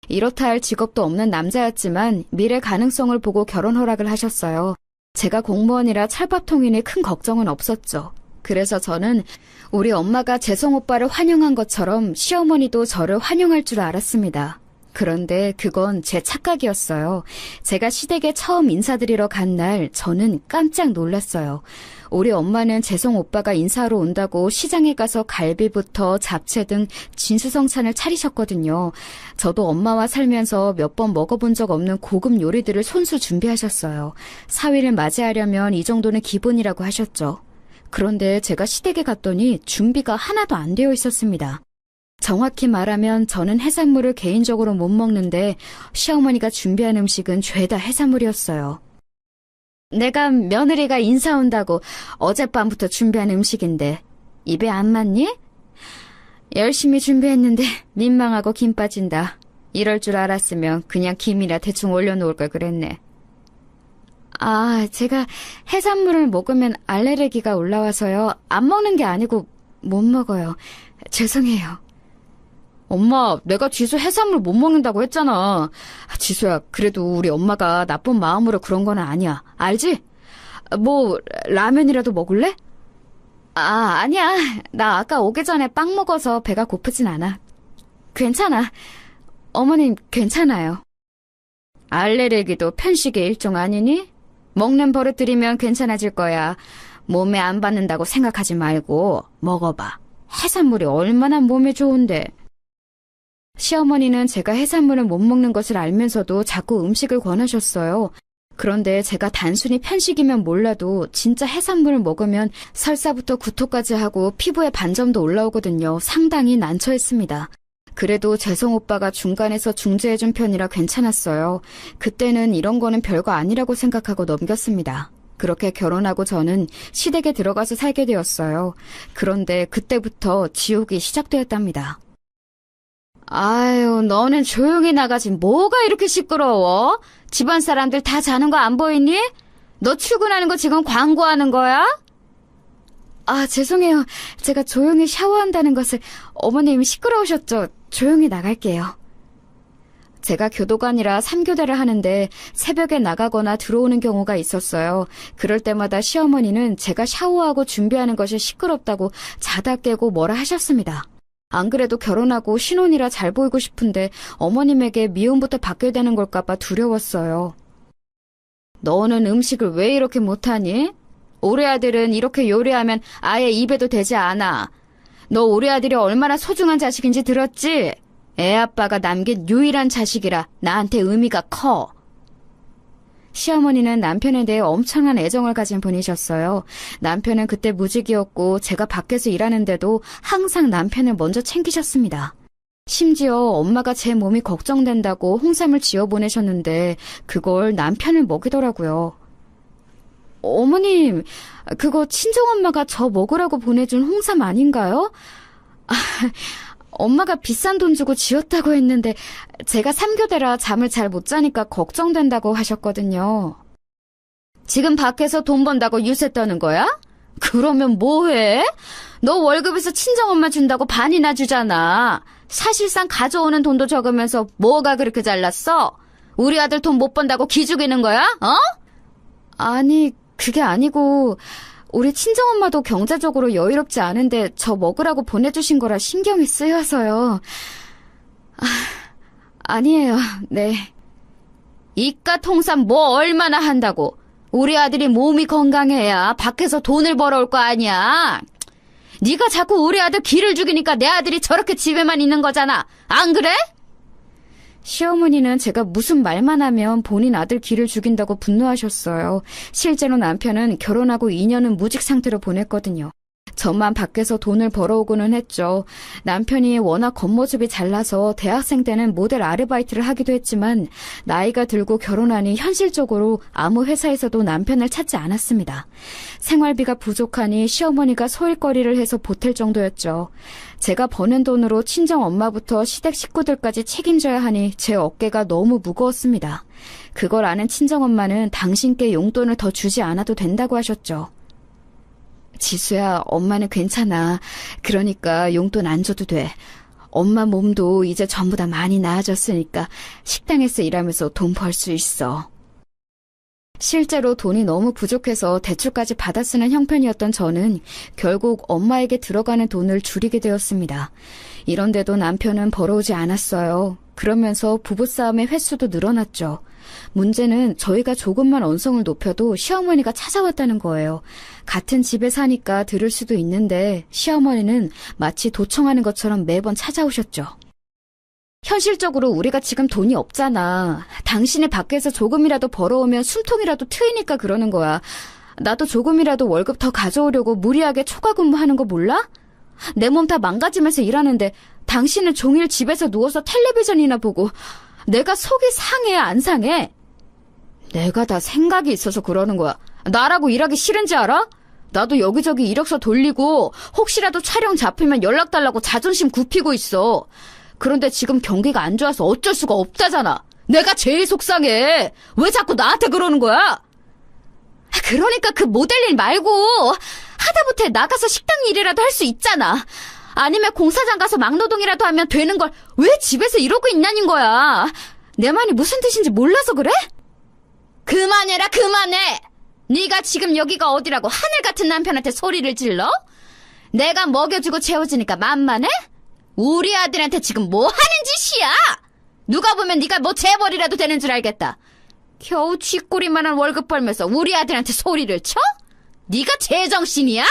이렇다 할 직업도 없는 남자였지만 미래 가능성을 보고 결혼 허락을 하셨어요. 제가 공무원이라 찰밥통이니 큰 걱정은 없었죠. 그래서 저는 우리 엄마가 재성 오빠를 환영한 것처럼 시어머니도 저를 환영할 줄 알았습니다. 그런데 그건 제 착각이었어요. 제가 시댁에 처음 인사드리러 간 날 저는 깜짝 놀랐어요. 우리 엄마는 재성 오빠가 인사하러 온다고 시장에 가서 갈비부터 잡채 등 진수성찬을 차리셨거든요. 저도 엄마와 살면서 몇 번 먹어본 적 없는 고급 요리들을 손수 준비하셨어요. 사위를 맞이하려면 이 정도는 기본이라고 하셨죠. 그런데 제가 시댁에 갔더니 준비가 하나도 안 되어 있었습니다. 정확히 말하면 저는 해산물을 개인적으로 못 먹는데 시어머니가 준비한 음식은 죄다 해산물이었어요. 내가 며느리가 인사 온다고 어젯밤부터 준비한 음식인데 입에 안 맞니? 열심히 준비했는데 민망하고 김 빠진다. 이럴 줄 알았으면 그냥 김이나 대충 올려놓을 걸 그랬네. 아, 제가 해산물을 먹으면 알레르기가 올라와서요. 안 먹는 게 아니고 못 먹어요. 죄송해요. 엄마, 내가 지수 해산물 못 먹는다고 했잖아. 지수야, 그래도 우리 엄마가 나쁜 마음으로 그런 건 아니야. 알지? 뭐 라면이라도 먹을래? 아, 아니야. 나 아까 오기 전에 빵 먹어서 배가 고프진 않아. 괜찮아. 어머님 괜찮아요. 알레르기도 편식의 일종 아니니? 먹는 버릇 들이면 괜찮아질 거야. 몸에 안 받는다고 생각하지 말고 먹어봐. 해산물이 얼마나 몸에 좋은데. 시어머니는 제가 해산물을 못 먹는 것을 알면서도 자꾸 음식을 권하셨어요. 그런데 제가 단순히 편식이면 몰라도 진짜 해산물을 먹으면 설사부터 구토까지 하고 피부에 반점도 올라오거든요. 상당히 난처했습니다. 그래도 재성 오빠가 중간에서 중재해준 편이라 괜찮았어요. 그때는 이런 거는 별거 아니라고 생각하고 넘겼습니다. 그렇게 결혼하고 저는 시댁에 들어가서 살게 되었어요. 그런데 그때부터 지옥이 시작되었답니다. 아유, 너는 조용히 나가지 뭐가 이렇게 시끄러워? 집안 사람들 다 자는 거 안 보이니? 너 출근하는 거 지금 광고하는 거야? 아, 죄송해요. 제가 조용히 샤워한다는 것을 어머님이 시끄러우셨죠? 조용히 나갈게요. 제가 교도관이라 3교대를 하는데 새벽에 나가거나 들어오는 경우가 있었어요. 그럴 때마다 시어머니는 제가 샤워하고 준비하는 것이 시끄럽다고 자다 깨고 뭐라 하셨습니다. 안 그래도 결혼하고 신혼이라 잘 보이고 싶은데 어머님에게 미움부터 받게 되는 걸까봐 두려웠어요. 너는 음식을 왜 이렇게 못하니? 우리 아들은 이렇게 요리하면 아예 입에도 대지 않아. 너 우리 아들이 얼마나 소중한 자식인지 들었지? 애 아빠가 남긴 유일한 자식이라 나한테 의미가 커. 시어머니는 남편에 대해 엄청난 애정을 가진 분이셨어요. 남편은 그때 무직이었고 제가 밖에서 일하는데도 항상 남편을 먼저 챙기셨습니다. 심지어 엄마가 제 몸이 걱정된다고 홍삼을 지어 보내셨는데 그걸 남편을 먹이더라고요. 어머님, 그거 친정엄마가 저 먹으라고 보내준 홍삼 아닌가요? 엄마가 비싼 돈 주고 지었다고 했는데 제가 3교대라 잠을 잘 못 자니까 걱정된다고 하셨거든요. 지금 밖에서 돈 번다고 유세 떠는 거야? 그러면 뭐해? 너 월급에서 친정엄마 준다고 반이나 주잖아. 사실상 가져오는 돈도 적으면서 뭐가 그렇게 잘났어? 우리 아들 돈 못 번다고 기죽이는 거야? 어? 아니, 그게 아니고 우리 친정엄마도 경제적으로 여유롭지 않은데 저 먹으라고 보내주신 거라 신경이 쓰여서요. 아니에요. 네. 이깟 홍삼 뭐 얼마나 한다고. 우리 아들이 몸이 건강해야 밖에서 돈을 벌어올 거 아니야. 네가 자꾸 우리 아들 기를 죽이니까 내 아들이 저렇게 집에만 있는 거잖아. 안 그래? 시어머니는 제가 무슨 말만 하면 본인 아들 기를 죽인다고 분노하셨어요. 실제로 남편은 결혼하고 2년은 무직 상태로 보냈거든요. 저만 밖에서 돈을 벌어오고는 했죠. 남편이 워낙 겉모습이 잘나서 대학생 때는 모델 아르바이트를 하기도 했지만 나이가 들고 결혼하니 현실적으로 아무 회사에서도 남편을 찾지 않았습니다. 생활비가 부족하니 시어머니가 소일거리를 해서 보탤 정도였죠. 제가 버는 돈으로 친정 엄마부터 시댁 식구들까지 책임져야 하니 제 어깨가 너무 무거웠습니다. 그걸 아는 친정엄마는 당신께 용돈을 더 주지 않아도 된다고 하셨죠. 지수야, 엄마는 괜찮아. 그러니까 용돈 안 줘도 돼. 엄마 몸도 이제 전부 다 많이 나아졌으니까 식당에서 일하면서 돈 벌 수 있어. 실제로 돈이 너무 부족해서 대출까지 받아 쓰는 형편이었던 저는 결국 엄마에게 들어가는 돈을 줄이게 되었습니다. 이런데도 남편은 벌어오지 않았어요. 그러면서 부부싸움의 횟수도 늘어났죠. 문제는 저희가 조금만 언성을 높여도 시어머니가 찾아왔다는 거예요. 같은 집에 사니까 들을 수도 있는데 시어머니는 마치 도청하는 것처럼 매번 찾아오셨죠. 현실적으로 우리가 지금 돈이 없잖아. 당신이 밖에서 조금이라도 벌어오면 숨통이라도 트이니까 그러는 거야. 나도 조금이라도 월급 더 가져오려고 무리하게 초과 근무하는 거 몰라? 내 몸 다 망가지면서 일하는데 당신은 종일 집에서 누워서 텔레비전이나 보고 내가 속이 상해 안 상해? 내가 다 생각이 있어서 그러는 거야. 나라고 일하기 싫은지 알아? 나도 여기저기 이력서 돌리고 혹시라도 촬영 잡히면 연락 달라고 자존심 굽히고 있어. 그런데 지금 경기가 안 좋아서 어쩔 수가 없다잖아. 내가 제일 속상해. 왜 자꾸 나한테 그러는 거야? 그러니까 그 모델 일 말고 하다못해 나가서 식당 일이라도 할 수 있잖아. 아니면 공사장 가서 막노동이라도 하면 되는 걸 왜 집에서 이러고 있냐는 거야. 내 말이 무슨 뜻인지 몰라서 그래? 그만해라, 그만해. 네가 지금 여기가 어디라고 하늘 같은 남편한테 소리를 질러? 내가 먹여주고 채워주니까 만만해? 우리 아들한테 지금 뭐 하는 짓이야? 누가 보면 네가 뭐 재벌이라도 되는 줄 알겠다. 겨우 쥐꼬리만한 월급 벌면서 우리 아들한테 소리를 쳐? 네가 제정신이야?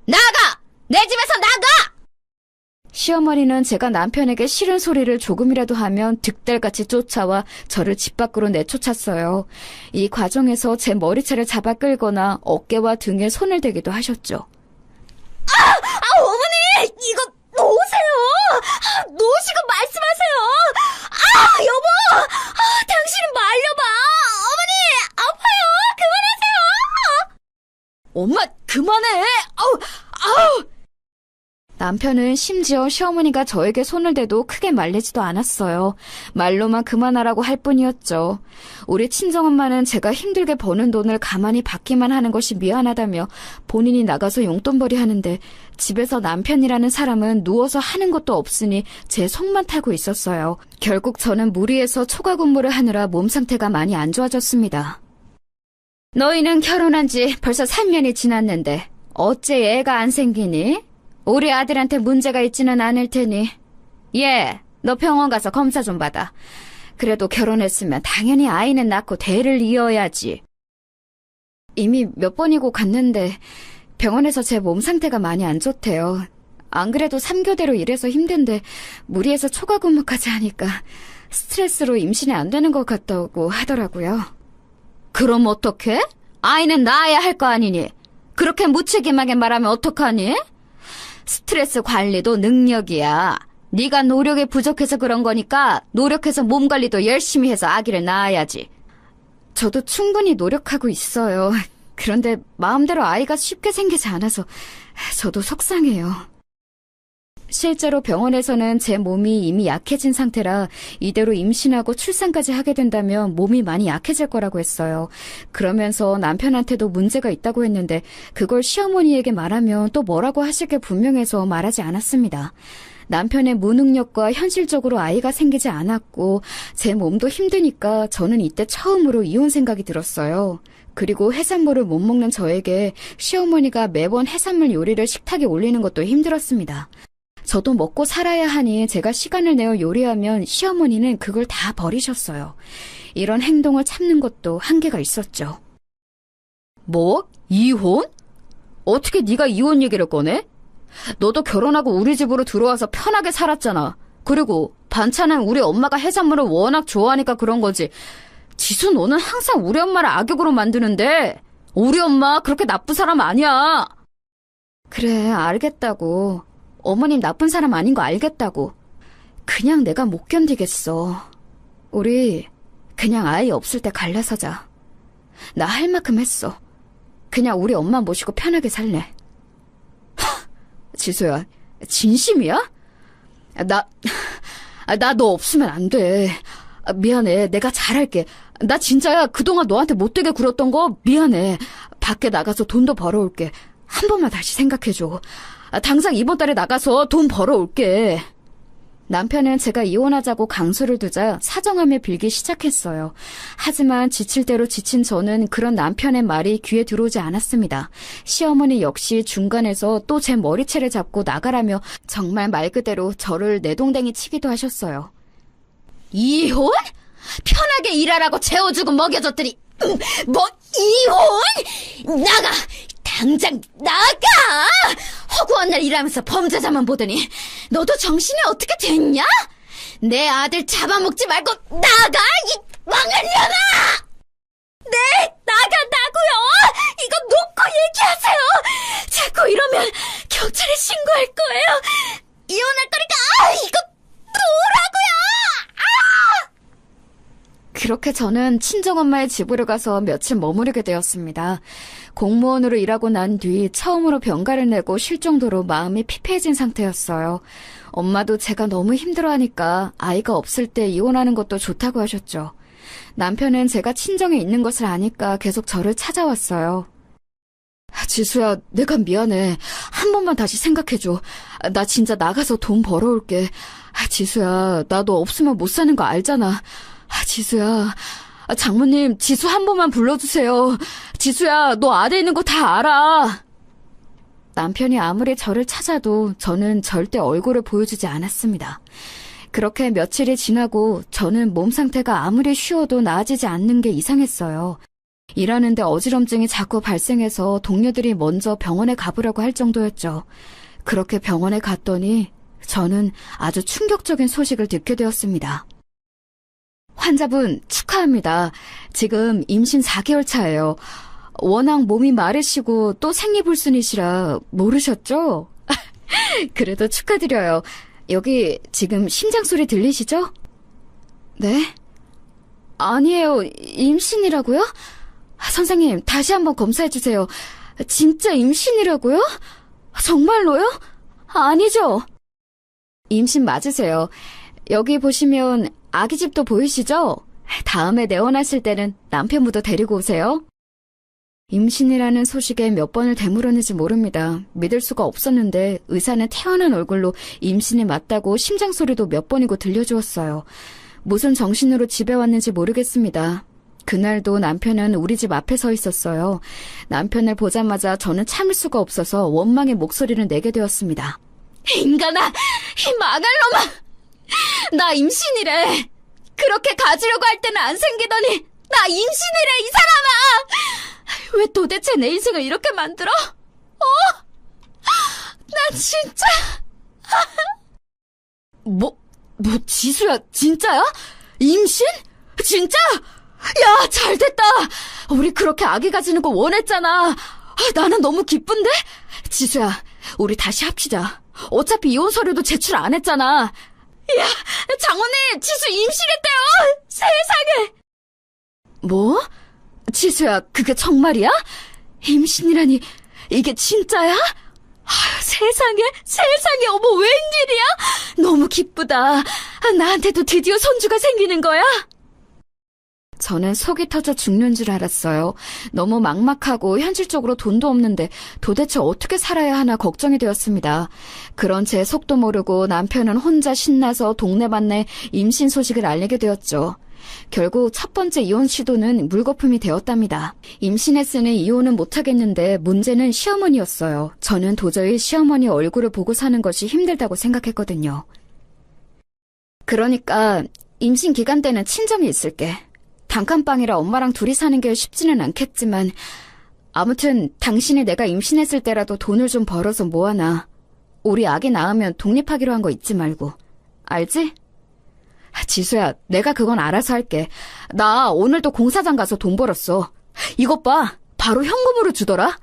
나가! 내 집에서 나가! 시어머니는 제가 남편에게 싫은 소리를 조금이라도 하면 득달같이 쫓아와 저를 집 밖으로 내쫓았어요. 이 과정에서 제 머리채를 잡아 끌거나 어깨와 등에 손을 대기도 하셨죠. 어머니! 이거 놓으세요! 놓으시고 말씀하세요! 여보! 당신은 말려봐! 어머니! 아파요! 그만하세요! 엄마, 그만해! 아우! 남편은 심지어 시어머니가 저에게 손을 대도 크게 말리지도 않았어요. 말로만 그만하라고 할 뿐이었죠. 우리 친정엄마는 제가 힘들게 버는 돈을 가만히 받기만 하는 것이 미안하다며 본인이 나가서 용돈벌이 하는데 집에서 남편이라는 사람은 누워서 하는 것도 없으니 제 속만 타고 있었어요. 결국 저는 무리해서 초과 근무를 하느라 몸 상태가 많이 안 좋아졌습니다. 너희는 결혼한 지 벌써 3년이 지났는데 어째 애가 안 생기니? 우리 아들한테 문제가 있지는 않을 테니. 너 병원 가서 검사 좀 받아. 그래도 결혼했으면 당연히 아이는 낳고 대를 이어야지. 이미 몇 번이고 갔는데 병원에서 제 몸 상태가 많이 안 좋대요. 안 그래도 3교대로 일해서 힘든데 무리해서 초과 근무까지 하니까 스트레스로 임신이 안 되는 것 같다고 하더라고요. 그럼 어떡해? 아이는 낳아야 할 거 아니니? 그렇게 무책임하게 말하면 어떡하니? 스트레스 관리도 능력이야. 네가 노력이 부족해서 그런 거니까 노력해서 몸 관리도 열심히 해서 아기를 낳아야지. 저도 충분히 노력하고 있어요. 그런데 마음대로 아이가 쉽게 생기지 않아서 저도 속상해요. 실제로 병원에서는 제 몸이 이미 약해진 상태라 이대로 임신하고 출산까지 하게 된다면 몸이 많이 약해질 거라고 했어요. 그러면서 남편한테도 문제가 있다고 했는데 그걸 시어머니에게 말하면 또 뭐라고 하실 게 분명해서 말하지 않았습니다. 남편의 무능력과 현실적으로 아이가 생기지 않았고 제 몸도 힘드니까 저는 이때 처음으로 이혼 생각이 들었어요. 그리고 해산물을 못 먹는 저에게 시어머니가 매번 해산물 요리를 식탁에 올리는 것도 힘들었습니다. 저도 먹고 살아야 하니 제가 시간을 내어 요리하면 시어머니는 그걸 다 버리셨어요. 이런 행동을 참는 것도 한계가 있었죠. 뭐? 이혼? 어떻게 네가 이혼 얘기를 꺼내? 너도 결혼하고 우리 집으로 들어와서 편하게 살았잖아. 그리고 반찬은 우리 엄마가 해산물을 워낙 좋아하니까 그런 거지. 지수, 너는 항상 우리 엄마를 악역으로 만드는데 우리 엄마 그렇게 나쁜 사람 아니야. 그래, 알겠다고. 어머님 나쁜 사람 아닌 거 알겠다고. 그냥 내가 못 견디겠어. 우리 그냥 아이 없을 때 갈라서자. 나 할 만큼 했어. 그냥 우리 엄마 모시고 편하게 살래. 지수야, 진심이야? 나 너 없으면 안 돼. 미안해. 내가 잘할게. 나 진짜야. 그동안 너한테 못되게 굴었던 거 미안해. 밖에 나가서 돈도 벌어올게. 한 번만 다시 생각해줘. 당장 이번 달에 나가서 돈 벌어올게. 남편은 제가 이혼하자고 강수를 두자 사정함에 빌기 시작했어요. 하지만 지칠 대로 지친 저는 그런 남편의 말이 귀에 들어오지 않았습니다. 시어머니 역시 중간에서 또 제 머리채를 잡고 나가라며 정말 말 그대로 저를 내동댕이 치기도 하셨어요. 이혼? 편하게 일하라고 재워주고 먹여줬더니 뭐 이혼? 나가! 당장 나가! 허구한 날 일하면서 범죄자만 보더니 너도 정신이 어떻게 됐냐? 내 아들 잡아먹지 말고 나가! 이 망할려나! 네, 나간다고요! 이거 놓고 얘기하세요! 자꾸 이러면 경찰에 신고할 거예요! 이혼할 거니까 이거 놓으라고요! 그렇게 저는 친정엄마의 집으로 가서 며칠 머무르게 되었습니다. 공무원으로 일하고 난 뒤 처음으로 병가를 내고 쉴 정도로 마음이 피폐해진 상태였어요. 엄마도 제가 너무 힘들어하니까 아이가 없을 때 이혼하는 것도 좋다고 하셨죠. 남편은 제가 친정에 있는 것을 아니까 계속 저를 찾아왔어요. 지수야, 내가 미안해. 한 번만 다시 생각해줘. 나 진짜 나가서 돈 벌어올게. 지수야, 나 너 없으면 못 사는 거 알잖아. 지수야, 장모님, 지수 한 번만 불러주세요. 지수야, 너 안에 있는 거 다 알아. 남편이 아무리 저를 찾아도 저는 절대 얼굴을 보여주지 않았습니다. 그렇게 며칠이 지나고 저는 몸 상태가 아무리 쉬어도 나아지지 않는 게 이상했어요. 일하는데 어지럼증이 자꾸 발생해서 동료들이 먼저 병원에 가보려고 할 정도였죠. 그렇게 병원에 갔더니 저는 아주 충격적인 소식을 듣게 되었습니다. 환자분 축하합니다. 지금 임신 4개월 차예요. 워낙 몸이 마르시고 또 생리불순이시라 모르셨죠? 그래도 축하드려요. 여기 지금 심장 소리 들리시죠? 네? 아니에요. 임신이라고요? 선생님, 다시 한번 검사해주세요. 진짜 임신이라고요? 정말로요? 아니죠? 임신 맞으세요. 여기 보시면 아기집도 보이시죠? 다음에 내원하실 때는 남편분도 데리고 오세요. 임신이라는 소식에 몇 번을 되물었는지 모릅니다. 믿을 수가 없었는데 의사는 태어난 얼굴로 임신이 맞다고 심장 소리도 몇 번이고 들려주었어요. 무슨 정신으로 집에 왔는지 모르겠습니다. 그날도 남편은 우리 집 앞에 서 있었어요. 남편을 보자마자 저는 참을 수가 없어서 원망의 목소리를 내게 되었습니다. 인간아! 이 망할 놈아! 나 임신이래! 그렇게 가지려고 할 때는 안 생기더니 나 임신이래, 이 사람아! 왜 도대체 내 인생을 이렇게 만들어? 나 진짜... 지수야, 진짜야? 임신? 진짜? 야, 잘됐다! 우리 그렇게 아기 가지는 거 원했잖아. 나는 너무 기쁜데? 지수야, 우리 다시 합시다. 어차피 이혼 서류도 제출 안 했잖아. 야, 장모님, 지수 임신했대요! 세상에! 뭐? 지수야, 그게 정말이야? 임신이라니, 이게 진짜야? 세상에, 어머, 웬일이야? 너무 기쁘다. 나한테도 드디어 손주가 생기는 거야? 저는 속이 터져 죽는 줄 알았어요. 너무 막막하고 현실적으로 돈도 없는데 도대체 어떻게 살아야 하나 걱정이 되었습니다. 그런 제 속도 모르고 남편은 혼자 신나서 동네방네 임신 소식을 알리게 되었죠. 결국 첫 번째 이혼 시도는 물거품이 되었답니다. 임신했으니 이혼은 못하겠는데 문제는 시어머니였어요. 저는 도저히 시어머니 얼굴을 보고 사는 것이 힘들다고 생각했거든요. 그러니까 임신 기간 때는 친정에 있을게. 단칸방이라 엄마랑 둘이 사는 게 쉽지는 않겠지만 아무튼 당신이 내가 임신했을 때라도 돈을 좀 벌어서 모아놔. 우리 아기 낳으면 독립하기로 한 거 잊지 말고. 알지? 지수야, 내가 그건 알아서 할게. 나 오늘도 공사장 가서 돈 벌었어. 이것 봐. 바로 현금으로 주더라.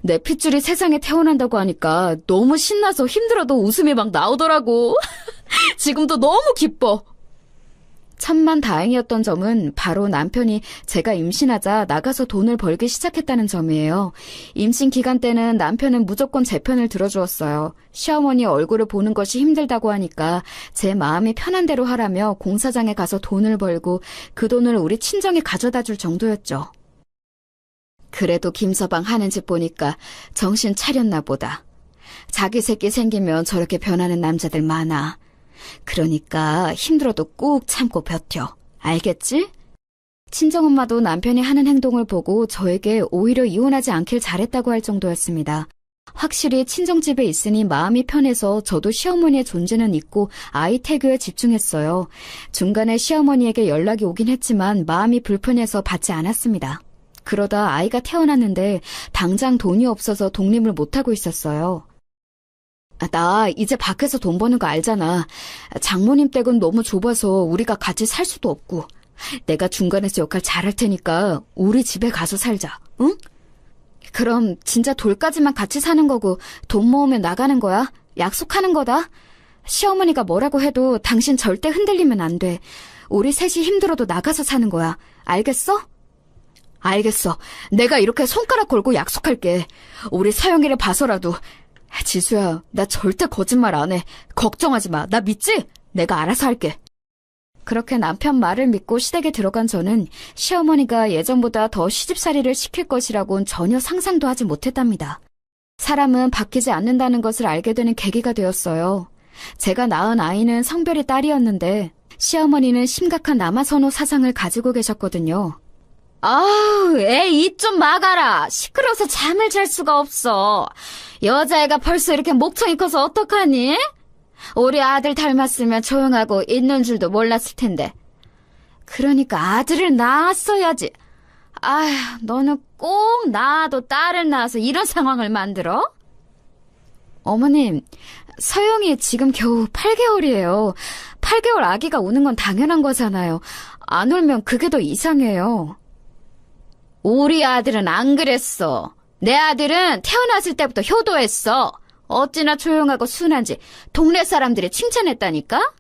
내 핏줄이 세상에 태어난다고 하니까 너무 신나서 힘들어도 웃음이 막 나오더라고. 지금도 너무 기뻐. 천만 다행이었던 점은 바로 남편이 제가 임신하자 나가서 돈을 벌기 시작했다는 점이에요. 임신 기간 때는 남편은 무조건 제 편을 들어주었어요. 시어머니 얼굴을 보는 것이 힘들다고 하니까 제 마음이 편한 대로 하라며 공사장에 가서 돈을 벌고 그 돈을 우리 친정에 가져다 줄 정도였죠. 그래도 김서방 하는 짓 보니까 정신 차렸나 보다. 자기 새끼 생기면 저렇게 변하는 남자들 많아. 그러니까 힘들어도 꾹 참고 버텨. 알겠지? 친정엄마도 남편이 하는 행동을 보고 저에게 오히려 이혼하지 않길 잘했다고 할 정도였습니다. 확실히 친정집에 있으니 마음이 편해서 저도 시어머니의 존재는 잊고 아이 태교에 집중했어요. 중간에 시어머니에게 연락이 오긴 했지만 마음이 불편해서 받지 않았습니다. 그러다 아이가 태어났는데 당장 돈이 없어서 독립을 못하고 있었어요. 나 이제 밖에서 돈 버는 거 알잖아. 장모님 댁은 너무 좁아서 우리가 같이 살 수도 없고. 내가 중간에서 역할 잘할 테니까 우리 집에 가서 살자, 응? 그럼 진짜 돌까지만 같이 사는 거고 돈 모으면 나가는 거야? 약속하는 거다. 시어머니가 뭐라고 해도 당신 절대 흔들리면 안 돼. 우리 셋이 힘들어도 나가서 사는 거야. 알겠어? 알겠어. 내가 이렇게 손가락 걸고 약속할게. 우리 서영이를 봐서라도. 지수야, 나 절대 거짓말 안 해. 걱정하지 마. 나 믿지? 내가 알아서 할게. 그렇게 남편 말을 믿고 시댁에 들어간 저는 시어머니가 예전보다 더 시집살이를 시킬 것이라고는 전혀 상상도 하지 못했답니다. 사람은 바뀌지 않는다는 것을 알게 되는 계기가 되었어요. 제가 낳은 아이는 성별이 딸이었는데 시어머니는 심각한 남아선호 사상을 가지고 계셨거든요. 아우, 애 입 좀 막아라. 시끄러워서 잠을 잘 수가 없어. 여자애가 벌써 이렇게 목청이 커서 어떡하니? 우리 아들 닮았으면 조용하고 있는 줄도 몰랐을 텐데. 그러니까 아들을 낳았어야지. 아휴, 너는 꼭 낳아도 딸을 낳아서 이런 상황을 만들어? 어머님, 서영이 지금 겨우 8개월이에요. 8개월 아기가 우는 건 당연한 거잖아요. 안 울면 그게 더 이상해요. 우리 아들은 안 그랬어. 내 아들은 태어났을 때부터 효도했어. 어찌나 조용하고 순한지 동네 사람들이 칭찬했다니까?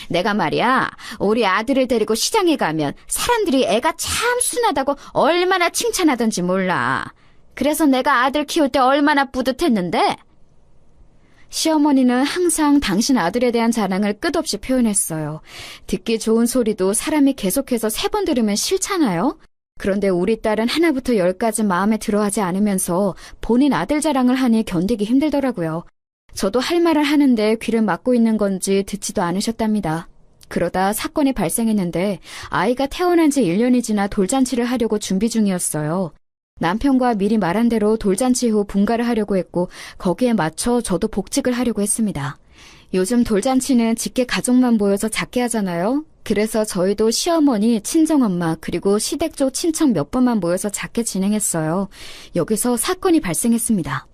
내가 말이야, 우리 아들을 데리고 시장에 가면 사람들이 애가 참 순하다고 얼마나 칭찬하던지 몰라. 그래서 내가 아들 키울 때 얼마나 뿌듯했는데? 시어머니는 항상 당신 아들에 대한 자랑을 끝없이 표현했어요. 듣기 좋은 소리도 사람이 계속해서 3번 들으면 싫잖아요? 그런데 우리 딸은 하나부터 10까지 마음에 들어하지 않으면서 본인 아들 자랑을 하니 견디기 힘들더라고요. 저도 할 말을 하는데 귀를 막고 있는 건지 듣지도 않으셨답니다. 그러다 사건이 발생했는데 아이가 태어난 지 1년이 지나 돌잔치를 하려고 준비 중이었어요. 남편과 미리 말한 대로 돌잔치 후 분가를 하려고 했고 거기에 맞춰 저도 복직을 하려고 했습니다. 요즘 돌잔치는 직계 가족만 모여서 작게 하잖아요. 그래서 저희도 시어머니, 친정엄마, 그리고 시댁 쪽 친척 몇 번만 모여서 작게 진행했어요. 여기서 사건이 발생했습니다.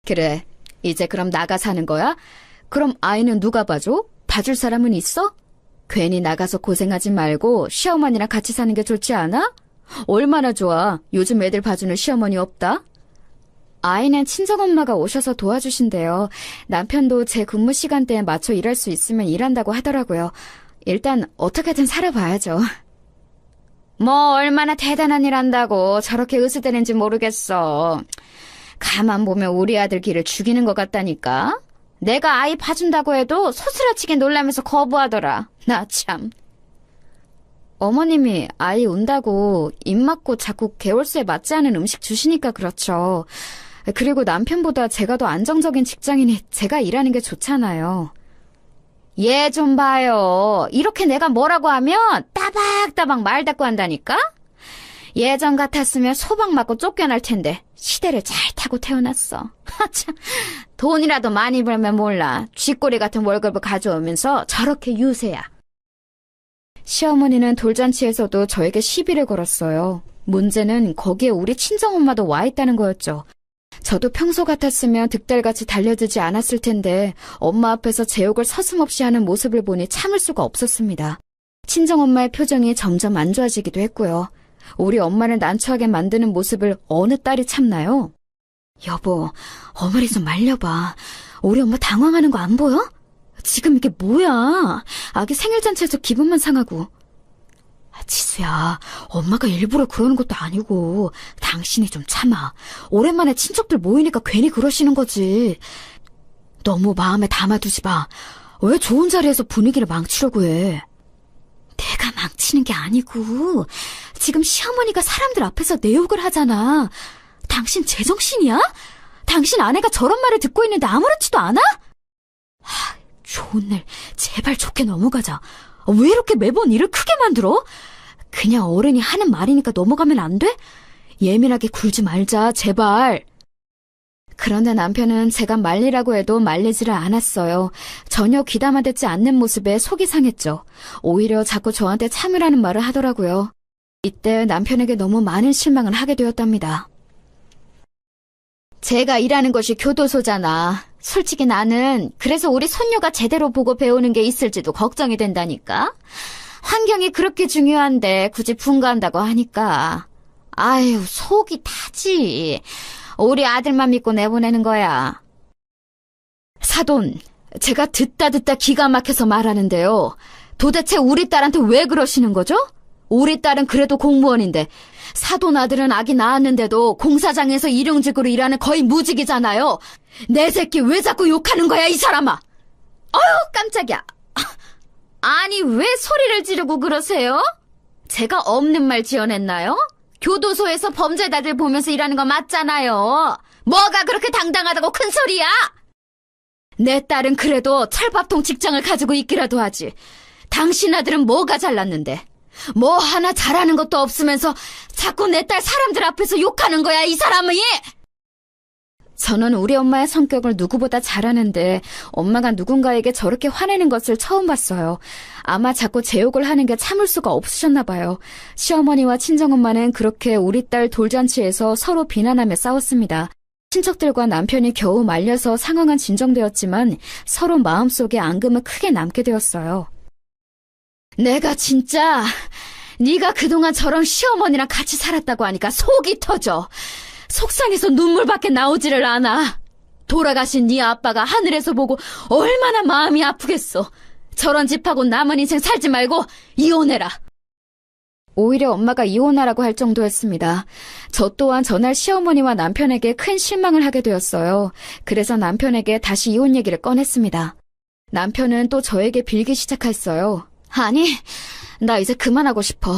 그래, 이제 그럼 나가 사는 거야? 그럼 아이는 누가 봐줘? 봐줄 사람은 있어? 괜히 나가서 고생하지 말고 시어머니랑 같이 사는 게 좋지 않아? 얼마나 좋아. 요즘 애들 봐주는 시어머니 없다? 아이는 친정엄마가 오셔서 도와주신대요. 남편도 제 근무 시간대에 맞춰 일할 수 있으면 일한다고 하더라고요. 일단 어떻게든 살아봐야죠. 뭐 얼마나 대단한 일 한다고 저렇게 으스대는지 모르겠어. 가만 보면 우리 아들 기를 죽이는 것 같다니까. 내가 아이 봐준다고 해도 소스라치게 놀라면서 거부하더라. 나 참. 어머님이 아이 운다고 입 막고 자꾸 개월수에 맞지 않은 음식 주시니까 그렇죠. 그리고 남편보다 제가 더 안정적인 직장이니 제가 일하는 게 좋잖아요. 얘 좀 봐요. 이렇게 내가 뭐라고 하면 따박따박 말대꾸 한다니까? 예전 같았으면 소박 맞고 쫓겨날 텐데 시대를 잘 타고 태어났어. 참, 돈이라도 많이 벌면 몰라. 쥐꼬리 같은 월급을 가져오면서 저렇게 유세야. 시어머니는 돌잔치에서도 저에게 시비를 걸었어요. 문제는 거기에 우리 친정엄마도 와 있다는 거였죠. 저도 평소 같았으면 득달같이 달려들지 않았을 텐데 엄마 앞에서 제 욕을 서슴없이 하는 모습을 보니 참을 수가 없었습니다. 친정엄마의 표정이 점점 안 좋아지기도 했고요. 우리 엄마를 난처하게 만드는 모습을 어느 딸이 참나요? 여보, 어머니 좀 말려봐. 우리 엄마 당황하는 거 안 보여? 지금 이게 뭐야? 아기 생일잔치에서 기분만 상하고. 지수야, 엄마가 일부러 그러는 것도 아니고 당신이 좀 참아. 오랜만에 친척들 모이니까 괜히 그러시는 거지. 너무 마음에 담아두지 마. 왜 좋은 자리에서 분위기를 망치려고 해? 내가 망치는 게 아니고 지금 시어머니가 사람들 앞에서 내 욕을 하잖아. 당신 제정신이야? 당신 아내가 저런 말을 듣고 있는데 아무렇지도 않아? 좋은 날 제발 좋게 넘어가자. 왜 이렇게 매번 일을 크게 만들어? 그냥 어른이 하는 말이니까 넘어가면 안 돼? 예민하게 굴지 말자, 제발. 그런데 남편은 제가 말리라고 해도 말리지를 않았어요. 전혀 귀담아 듣지 않는 모습에 속이 상했죠. 오히려 자꾸 저한테 참으라는 말을 하더라고요. 이때 남편에게 너무 많은 실망을 하게 되었답니다. 제가 일하는 곳이 교도소잖아. 솔직히 나는 그래서 우리 손녀가 제대로 보고 배우는 게 있을지도 걱정이 된다니까. 환경이 그렇게 중요한데 굳이 분가한다고 하니까. 아유, 속이 타지. 우리 아들만 믿고 내보내는 거야. 사돈, 제가 듣다 기가 막혀서 말하는데요. 도대체 우리 딸한테 왜 그러시는 거죠? 우리 딸은 그래도 공무원인데 사돈 아들은 아기 낳았는데도 공사장에서 일용직으로 일하는 거의 무직이잖아요. 내 새끼 왜 자꾸 욕하는 거야, 이 사람아? 어휴, 깜짝이야. 아니, 왜 소리를 지르고 그러세요? 제가 없는 말 지어냈나요? 교도소에서 범죄자들 보면서 일하는 거 맞잖아요. 뭐가 그렇게 당당하다고 큰 소리야? 내 딸은 그래도 철밥통 직장을 가지고 있기라도 하지. 당신 아들은 뭐가 잘났는데? 뭐 하나 잘하는 것도 없으면서 자꾸 내 딸 사람들 앞에서 욕하는 거야, 이 사람이! 저는 우리 엄마의 성격을 누구보다 잘 아는데 엄마가 누군가에게 저렇게 화내는 것을 처음 봤어요. 아마 자꾸 제 욕을 하는 게 참을 수가 없으셨나 봐요. 시어머니와 친정엄마는 그렇게 우리 딸 돌잔치에서 서로 비난하며 싸웠습니다. 친척들과 남편이 겨우 말려서 상황은 진정되었지만 서로 마음속에 앙금은 크게 남게 되었어요. 내가 진짜 네가 그동안 저런 시어머니랑 같이 살았다고 하니까 속이 터져. 속상해서 눈물밖에 나오지를 않아. 돌아가신 네 아빠가 하늘에서 보고 얼마나 마음이 아프겠어. 저런 집하고 남은 인생 살지 말고 이혼해라. 오히려 엄마가 이혼하라고 할 정도였습니다. 저 또한 전날 시어머니와 남편에게 큰 실망을 하게 되었어요. 그래서 남편에게 다시 이혼 얘기를 꺼냈습니다. 남편은 또 저에게 빌기 시작했어요. 아니, 나 이제 그만하고 싶어.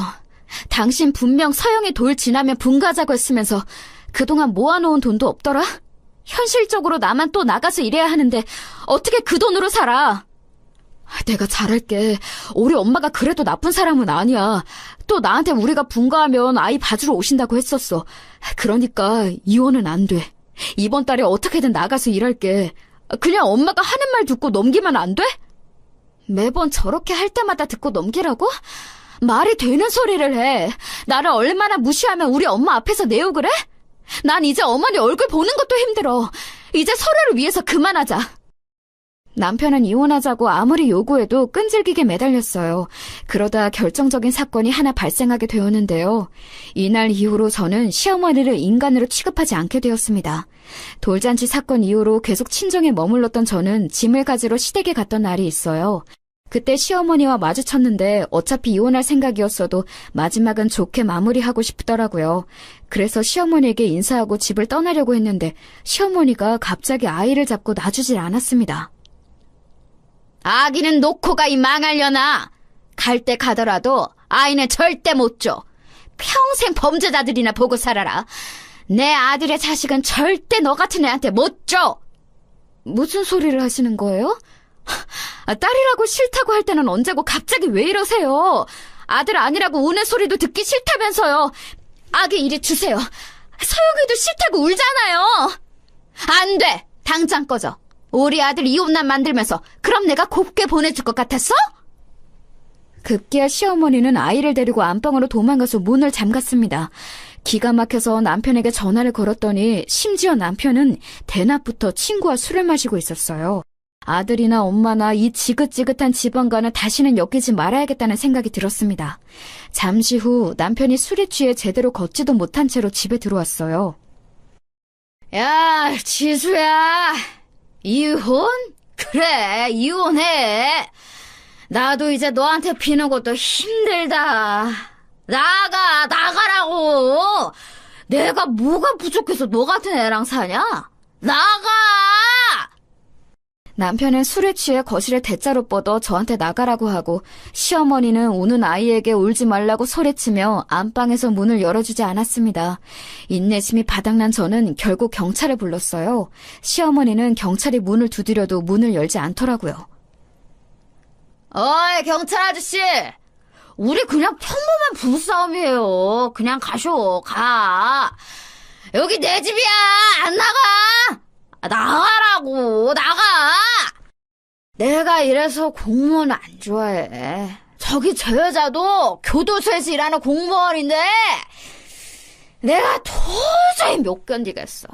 당신 분명 서영이 돌 지나면 분가하자고 했으면서 그동안 모아놓은 돈도 없더라? 현실적으로 나만 또 나가서 일해야 하는데 어떻게 그 돈으로 살아? 내가 잘할게. 우리 엄마가 그래도 나쁜 사람은 아니야. 또 나한테 우리가 분가하면 아이 봐주러 오신다고 했었어. 그러니까 이혼은 안 돼. 이번 달에 어떻게든 나가서 일할게. 그냥 엄마가 하는 말 듣고 넘기면 안 돼? 매번 저렇게 할 때마다 듣고 넘기라고? 말이 되는 소리를 해. 나를 얼마나 무시하면 우리 엄마 앞에서 내 욕을 해? 난 이제 어머니 얼굴 보는 것도 힘들어. 이제 서로를 위해서 그만하자. 남편은 이혼하자고 아무리 요구해도 끈질기게 매달렸어요. 그러다 결정적인 사건이 하나 발생하게 되었는데요. 이날 이후로 저는 시어머니를 인간으로 취급하지 않게 되었습니다. 돌잔치 사건 이후로 계속 친정에 머물렀던 저는 짐을 가지러 시댁에 갔던 날이 있어요. 그때 시어머니와 마주쳤는데 어차피 이혼할 생각이었어도 마지막은 좋게 마무리하고 싶더라고요. 그래서 시어머니에게 인사하고 집을 떠나려고 했는데 시어머니가 갑자기 아이를 잡고 놔주질 않았습니다. 아기는 놓고 가, 이 망하려나. 갈 때 가더라도 아이는 절대 못 줘. 평생 범죄자들이나 보고 살아라. 내 아들의 자식은 절대 너 같은 애한테 못 줘. 무슨 소리를 하시는 거예요? 딸이라고 싫다고 할 때는 언제고 갑자기 왜 이러세요? 아들 아니라고 우는 소리도 듣기 싫다면서요. 아기 이리 주세요. 서영이도 싫다고 울잖아요. 안 돼. 당장 꺼져. 우리 아들 이혼난 만들면서 그럼 내가 곱게 보내줄 것 같았어? 급기야 시어머니는 아이를 데리고 안방으로 도망가서 문을 잠갔습니다. 기가 막혀서 남편에게 전화를 걸었더니 심지어 남편은 대낮부터 친구와 술을 마시고 있었어요. 아들이나 엄마나 이 지긋지긋한 집안과는 다시는 엮이지 말아야겠다는 생각이 들었습니다. 잠시 후 남편이 술에 취해 제대로 걷지도 못한 채로 집에 들어왔어요. 야, 지수야. 이혼? 그래, 이혼해. 나도 이제 너한테 피는 것도 힘들다. 나가라고. 내가 뭐가 부족해서 너 같은 애랑 사냐? 나가! 남편은 술에 취해 거실에 대자로 뻗어 저한테 나가라고 하고 시어머니는 우는 아이에게 울지 말라고 소리치며 안방에서 문을 열어주지 않았습니다. 인내심이 바닥난 저는 결국 경찰을 불렀어요. 시어머니는 경찰이 문을 두드려도 문을 열지 않더라고요. 어이, 경찰 아저씨! 우리 그냥 평범한 부부싸움이에요. 그냥 가쇼, 가. 여기 내 집이야! 안 나가! 나가라고, 나가! 내가 이래서 공무원 안 좋아해. 저기 저 여자도 교도소에서 일하는 공무원인데 내가 도저히 못 견디겠어.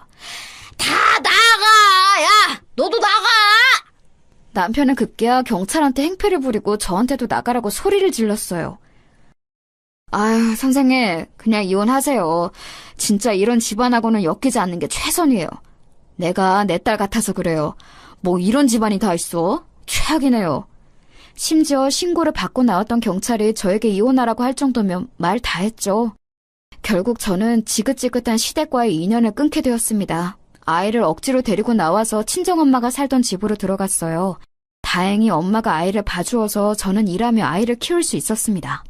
다 나가! 야, 너도 나가! 남편은 급기야 경찰한테 행패를 부리고 저한테도 나가라고 소리를 질렀어요. 아유, 선생님, 그냥 이혼하세요. 진짜 이런 집안하고는 엮이지 않는 게 최선이에요. 내가 내 딸 같아서 그래요. 뭐 이런 집안이 다 있어? 최악이네요. 심지어 신고를 받고 나왔던 경찰이 저에게 이혼하라고 할 정도면 말 다 했죠. 결국 저는 지긋지긋한 시댁과의 인연을 끊게 되었습니다. 아이를 억지로 데리고 나와서 친정엄마가 살던 집으로 들어갔어요. 다행히 엄마가 아이를 봐주어서 저는 일하며 아이를 키울 수 있었습니다.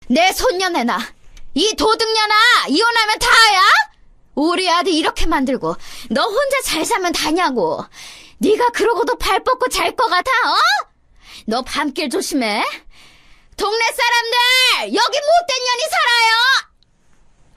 내 손녀내나, 이 도둑년아, 이혼하면 다야? 우리 아들 이렇게 만들고 너 혼자 잘 살면 다냐고. 네가 그러고도 발 뻗고 잘 것 같아? 어? 너 밤길 조심해. 동네 사람들 여기 못된 년이 살아요.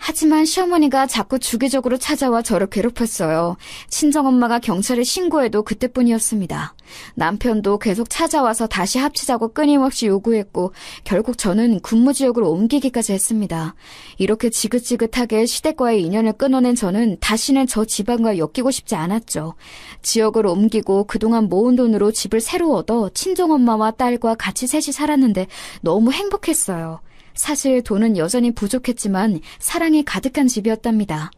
하지만 시어머니가 자꾸 주기적으로 찾아와 저를 괴롭혔어요. 친정엄마가 경찰에 신고해도 그때뿐이었습니다. 남편도 계속 찾아와서 다시 합치자고 끊임없이 요구했고 결국 저는 근무지역으로 옮기기까지 했습니다. 이렇게 지긋지긋하게 시댁과의 인연을 끊어낸 저는 다시는 저 집안과 엮이고 싶지 않았죠. 지역을 옮기고 그동안 모은 돈으로 집을 새로 얻어 친정엄마와 딸과 같이 셋이 살았는데 너무 행복했어요. 사실 돈은 여전히 부족했지만 사랑이 가득한 집이었답니다.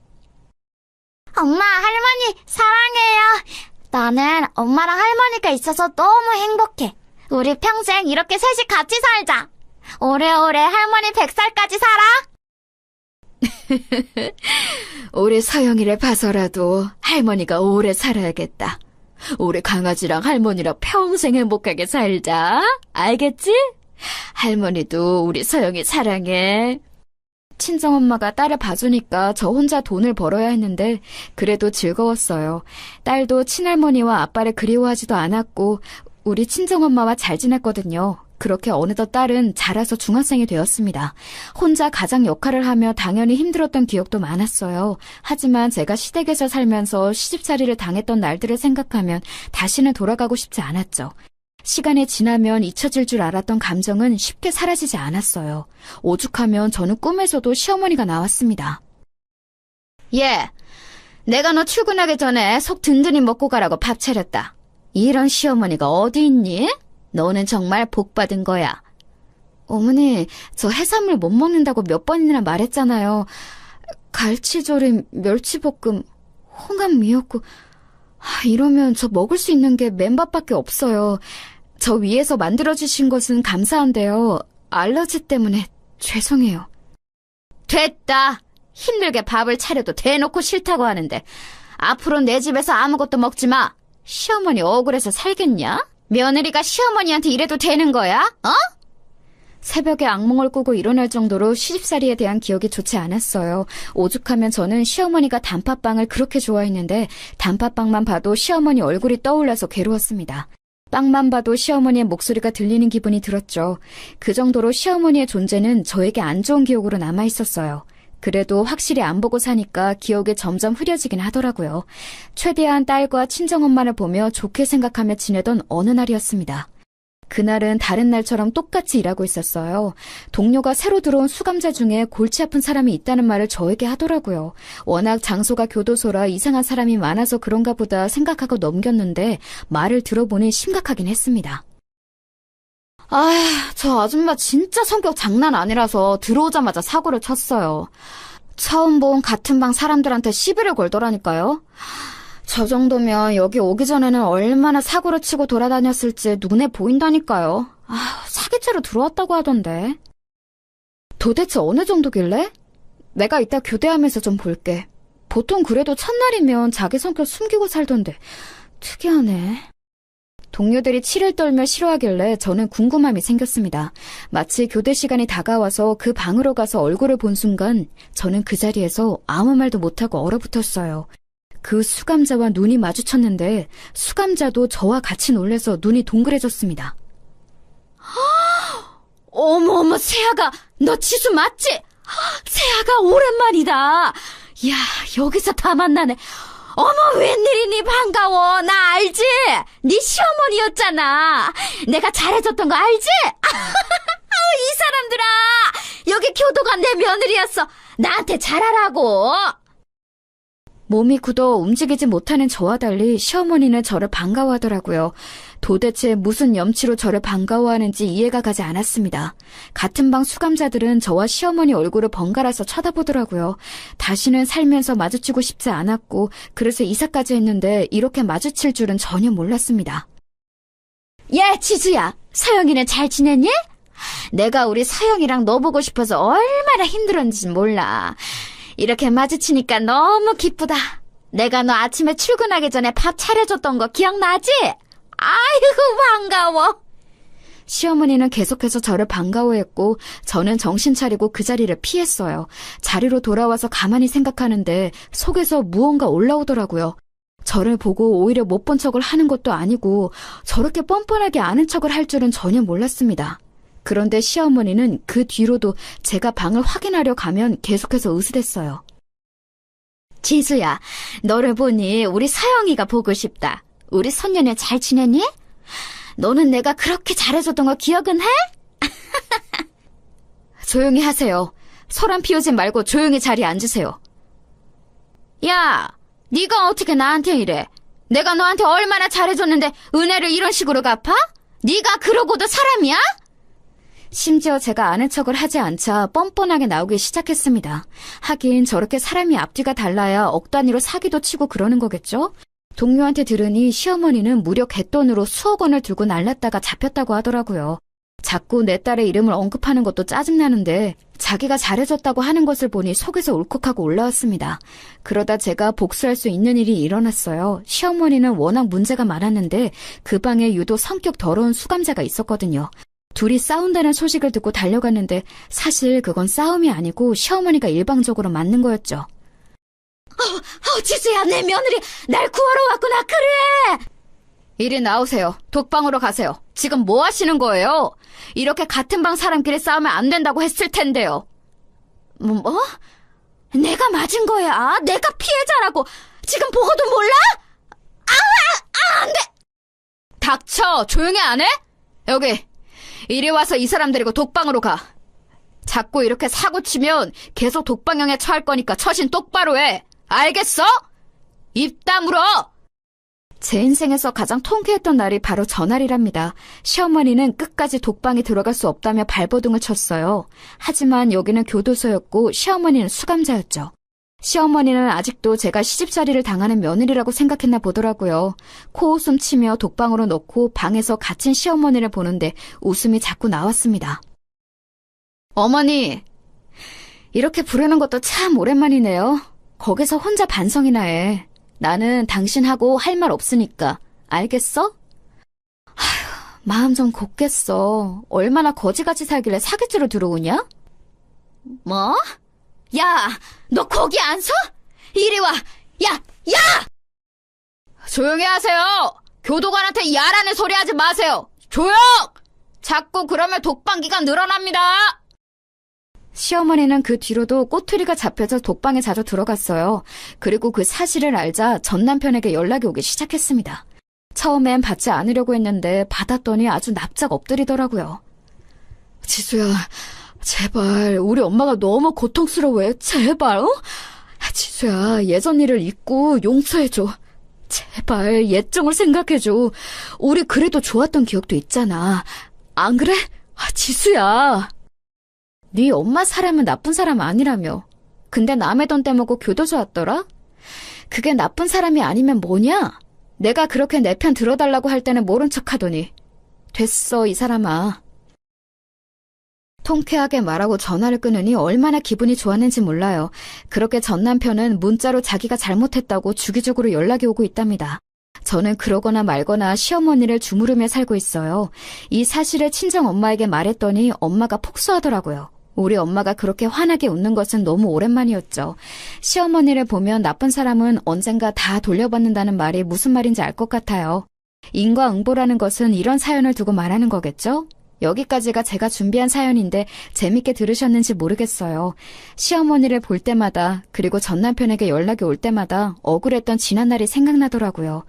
엄마, 할머니, 사랑해요. 나는 엄마랑 할머니가 있어서 너무 행복해. 우리 평생 이렇게 셋이 같이 살자. 오래오래 할머니 100살까지 살아.
우리 서영이를 봐서라도 할머니가 오래 살아야겠다. 우리 강아지랑 할머니랑 평생 행복하게 살자. 알겠지? 할머니도 우리 서영이 사랑해. 친정엄마가 딸을 봐주니까 저 혼자 돈을 벌어야 했는데 그래도 즐거웠어요. 딸도 친할머니와 아빠를 그리워하지도 않았고 우리 친정엄마와 잘 지냈거든요. 그렇게 어느덧 딸은 자라서 중학생이 되었습니다. 혼자 가장 역할을 하며 당연히 힘들었던 기억도 많았어요. 하지만 제가 시댁에서 살면서 시집살이를 당했던 날들을 생각하면 다시는 돌아가고 싶지 않았죠. 시간이 지나면 잊혀질 줄 알았던 감정은 쉽게 사라지지 않았어요. 오죽하면 저는 꿈에서도 시어머니가 나왔습니다. 얘, 내가 너 출근하기 전에 속 든든히 먹고 가라고 밥 차렸다. 이런 시어머니가 어디 있니? 너는 정말 복 받은 거야. 어머니, 저 해산물 못 먹는다고 몇 번이나 말했잖아요. 갈치조림, 멸치볶음, 홍합 미역국... 이러면 저 먹을 수 있는 게 맨밥밖에 없어요. 저 위에서 만들어주신 것은 감사한데요. 알러지 때문에 죄송해요. 됐다. 힘들게 밥을 차려도 대놓고 싫다고 하는데 앞으로 내 집에서 아무것도 먹지 마. 시어머니 억울해서 살겠냐? 며느리가 시어머니한테 이래도 되는 거야? 어? 새벽에 악몽을 꾸고 일어날 정도로 시집살이에 대한 기억이 좋지 않았어요. 오죽하면 저는 시어머니가 단팥빵을 그렇게 좋아했는데 단팥빵만 봐도 시어머니 얼굴이 떠올라서 괴로웠습니다. 빵만 봐도 시어머니의 목소리가 들리는 기분이 들었죠. 그 정도로 시어머니의 존재는 저에게 안 좋은 기억으로 남아있었어요. 그래도 확실히 안 보고 사니까 기억이 점점 흐려지긴 하더라고요. 최대한 딸과 친정엄마를 보며 좋게 생각하며 지내던 어느 날이었습니다. 그날은 다른 날처럼 똑같이 일하고 있었어요. 동료가 새로 들어온 수감자 중에 골치 아픈 사람이 있다는 말을 저에게 하더라고요. 워낙 장소가 교도소라 이상한 사람이 많아서 그런가 보다 생각하고 넘겼는데 말을 들어보니 심각하긴 했습니다. 저 아줌마 진짜 성격 장난 아니라서 들어오자마자 사고를 쳤어요. 처음 본 같은 방 사람들한테 시비를 걸더라니까요. 저 정도면 여기 오기 전에는 얼마나 사고를 치고 돌아다녔을지 눈에 보인다니까요. 사기죄로 들어왔다고 하던데. 도대체 어느 정도길래? 내가 이따 교대하면서 좀 볼게. 보통 그래도 첫날이면 자기 성격 숨기고 살던데 특이하네. 동료들이 치를 떨며 싫어하길래 저는 궁금함이 생겼습니다. 마치 교대 시간이 다가와서 그 방으로 가서 얼굴을 본 순간 저는 그 자리에서 아무 말도 못하고 얼어붙었어요. 그 수감자와 눈이 마주쳤는데 수감자도 저와 같이 놀라서 눈이 동그래졌습니다. 어머, 세아가 너 지수 맞지? 세아가 오랜만이다. 야, 여기서 다 만나네. 어머, 웬일이니? 반가워. 나 알지? 네 시어머니였잖아. 내가 잘해줬던 거 알지? 이 사람들아, 여기 교도가 내 며느리였어. 나한테 잘하라고. 몸이 굳어 움직이지 못하는 저와 달리 시어머니는 저를 반가워하더라고요. 도대체 무슨 염치로 저를 반가워하는지 이해가 가지 않았습니다. 같은 방 수감자들은 저와 시어머니 얼굴을 번갈아서 쳐다보더라고요. 다시는 살면서 마주치고 싶지 않았고 그래서 이사까지 했는데 이렇게 마주칠 줄은 전혀 몰랐습니다. 야, 지수야, 서영이는 잘 지냈니? 내가 우리 서영이랑 너 보고 싶어서 얼마나 힘들었는지 몰라. 이렇게 마주치니까 너무 기쁘다. 내가 너 아침에 출근하기 전에 밥 차려줬던 거 기억나지? 아이고, 반가워. 시어머니는 계속해서 저를 반가워했고 저는 정신 차리고 그 자리를 피했어요. 자리로 돌아와서 가만히 생각하는데 속에서 무언가 올라오더라고요. 저를 보고 오히려 못 본 척을 하는 것도 아니고 저렇게 뻔뻔하게 아는 척을 할 줄은 전혀 몰랐습니다. 그런데 시어머니는 그 뒤로도 제가 방을 확인하려 가면 계속해서 으스댔어요. 지수야, 너를 보니 우리 서영이가 보고 싶다. 우리 손녀는 잘 지냈니? 너는 내가 그렇게 잘해줬던 거 기억은 해? 조용히 하세요. 소란 피우지 말고 조용히 자리에 앉으세요. 야, 네가 어떻게 나한테 이래? 내가 너한테 얼마나 잘해줬는데 은혜를 이런 식으로 갚아? 네가 그러고도 사람이야? 심지어 제가 아는 척을 하지 않자 뻔뻔하게 나오기 시작했습니다. 하긴 저렇게 사람이 앞뒤가 달라야 억 단위로 사기도 치고 그러는 거겠죠? 동료한테 들으니 시어머니는 무려 갯돈으로 수억 원을 들고 날랐다가 잡혔다고 하더라고요. 자꾸 내 딸의 이름을 언급하는 것도 짜증나는데 자기가 잘해줬다고 하는 것을 보니 속에서 울컥하고 올라왔습니다. 그러다 제가 복수할 수 있는 일이 일어났어요. 시어머니는 워낙 문제가 많았는데 그 방에 유독 성격 더러운 수감자가 있었거든요. 둘이 싸운다는 소식을 듣고 달려갔는데 사실 그건 싸움이 아니고 시어머니가 일방적으로 맞는 거였죠. 지수야, 내 며느리 날 구하러 왔구나. 그래. 이리 나오세요. 독방으로 가세요. 지금 뭐 하시는 거예요? 이렇게 같은 방 사람끼리 싸우면 안 된다고 했을 텐데요. 뭐? 내가 맞은 거야. 내가 피해자라고. 지금 보고도 몰라? 안 돼. 닥쳐. 조용히 안 해? 여기. 이리 와서 이 사람 데리고 독방으로 가. 자꾸 이렇게 사고치면 계속 독방형에 처할 거니까 처신 똑바로 해. 알겠어? 입 다물어. 제 인생에서 가장 통쾌했던 날이 바로 전날이랍니다. 시어머니는 끝까지 독방에 들어갈 수 없다며 발버둥을 쳤어요. 하지만 여기는 교도소였고 시어머니는 수감자였죠. 시어머니는 아직도 제가 시집살이를 당하는 며느리라고 생각했나 보더라고요. 코웃음 치며 독방으로 넣고 방에서 갇힌 시어머니를 보는데 웃음이 자꾸 나왔습니다. 어머니, 이렇게 부르는 것도 참 오랜만이네요. 거기서 혼자 반성이나 해. 나는 당신하고 할 말 없으니까. 알겠어? 마음 좀 곱겠어. 얼마나 거지같이 살길래 사기죄로 들어오냐? 뭐? 야, 너 거기 안 서? 이리 와. 야! 조용히 하세요. 교도관한테 야라는 소리 하지 마세요. 조용! 자꾸 그러면 독방기가 늘어납니다. 시어머니는 그 뒤로도 꼬투리가 잡혀서 독방에 자주 들어갔어요. 그리고 그 사실을 알자 전 남편에게 연락이 오기 시작했습니다. 처음엔 받지 않으려고 했는데 받았더니 아주 납작 엎드리더라고요. 지수야, 제발 우리 엄마가 너무 고통스러워해. 제발, 어? 지수야, 예전 일을 잊고 용서해줘. 제발 예정을 생각해줘. 우리 그래도 좋았던 기억도 있잖아. 안 그래? 지수야. 네 엄마 사람은 나쁜 사람 아니라며. 근데 남의 돈 떼먹고 교도소 왔더라? 그게 나쁜 사람이 아니면 뭐냐? 내가 그렇게 내 편 들어달라고 할 때는 모른 척하더니. 됐어, 이 사람아. 통쾌하게 말하고 전화를 끊으니 얼마나 기분이 좋았는지 몰라요. 그렇게 전 남편은 문자로 자기가 잘못했다고 주기적으로 연락이 오고 있답니다. 저는 그러거나 말거나 시어머니를 주무르며 살고 있어요. 이 사실을 친정엄마에게 말했더니 엄마가 폭소하더라고요. 우리 엄마가 그렇게 환하게 웃는 것은 너무 오랜만이었죠. 시어머니를 보면 나쁜 사람은 언젠가 다 돌려받는다는 말이 무슨 말인지 알 것 같아요. 인과응보라는 것은 이런 사연을 두고 말하는 거겠죠? 여기까지가 제가 준비한 사연인데 재밌게 들으셨는지 모르겠어요. 시어머니를 볼 때마다 그리고 전 남편에게 연락이 올 때마다 억울했던 지난날이 생각나더라고요.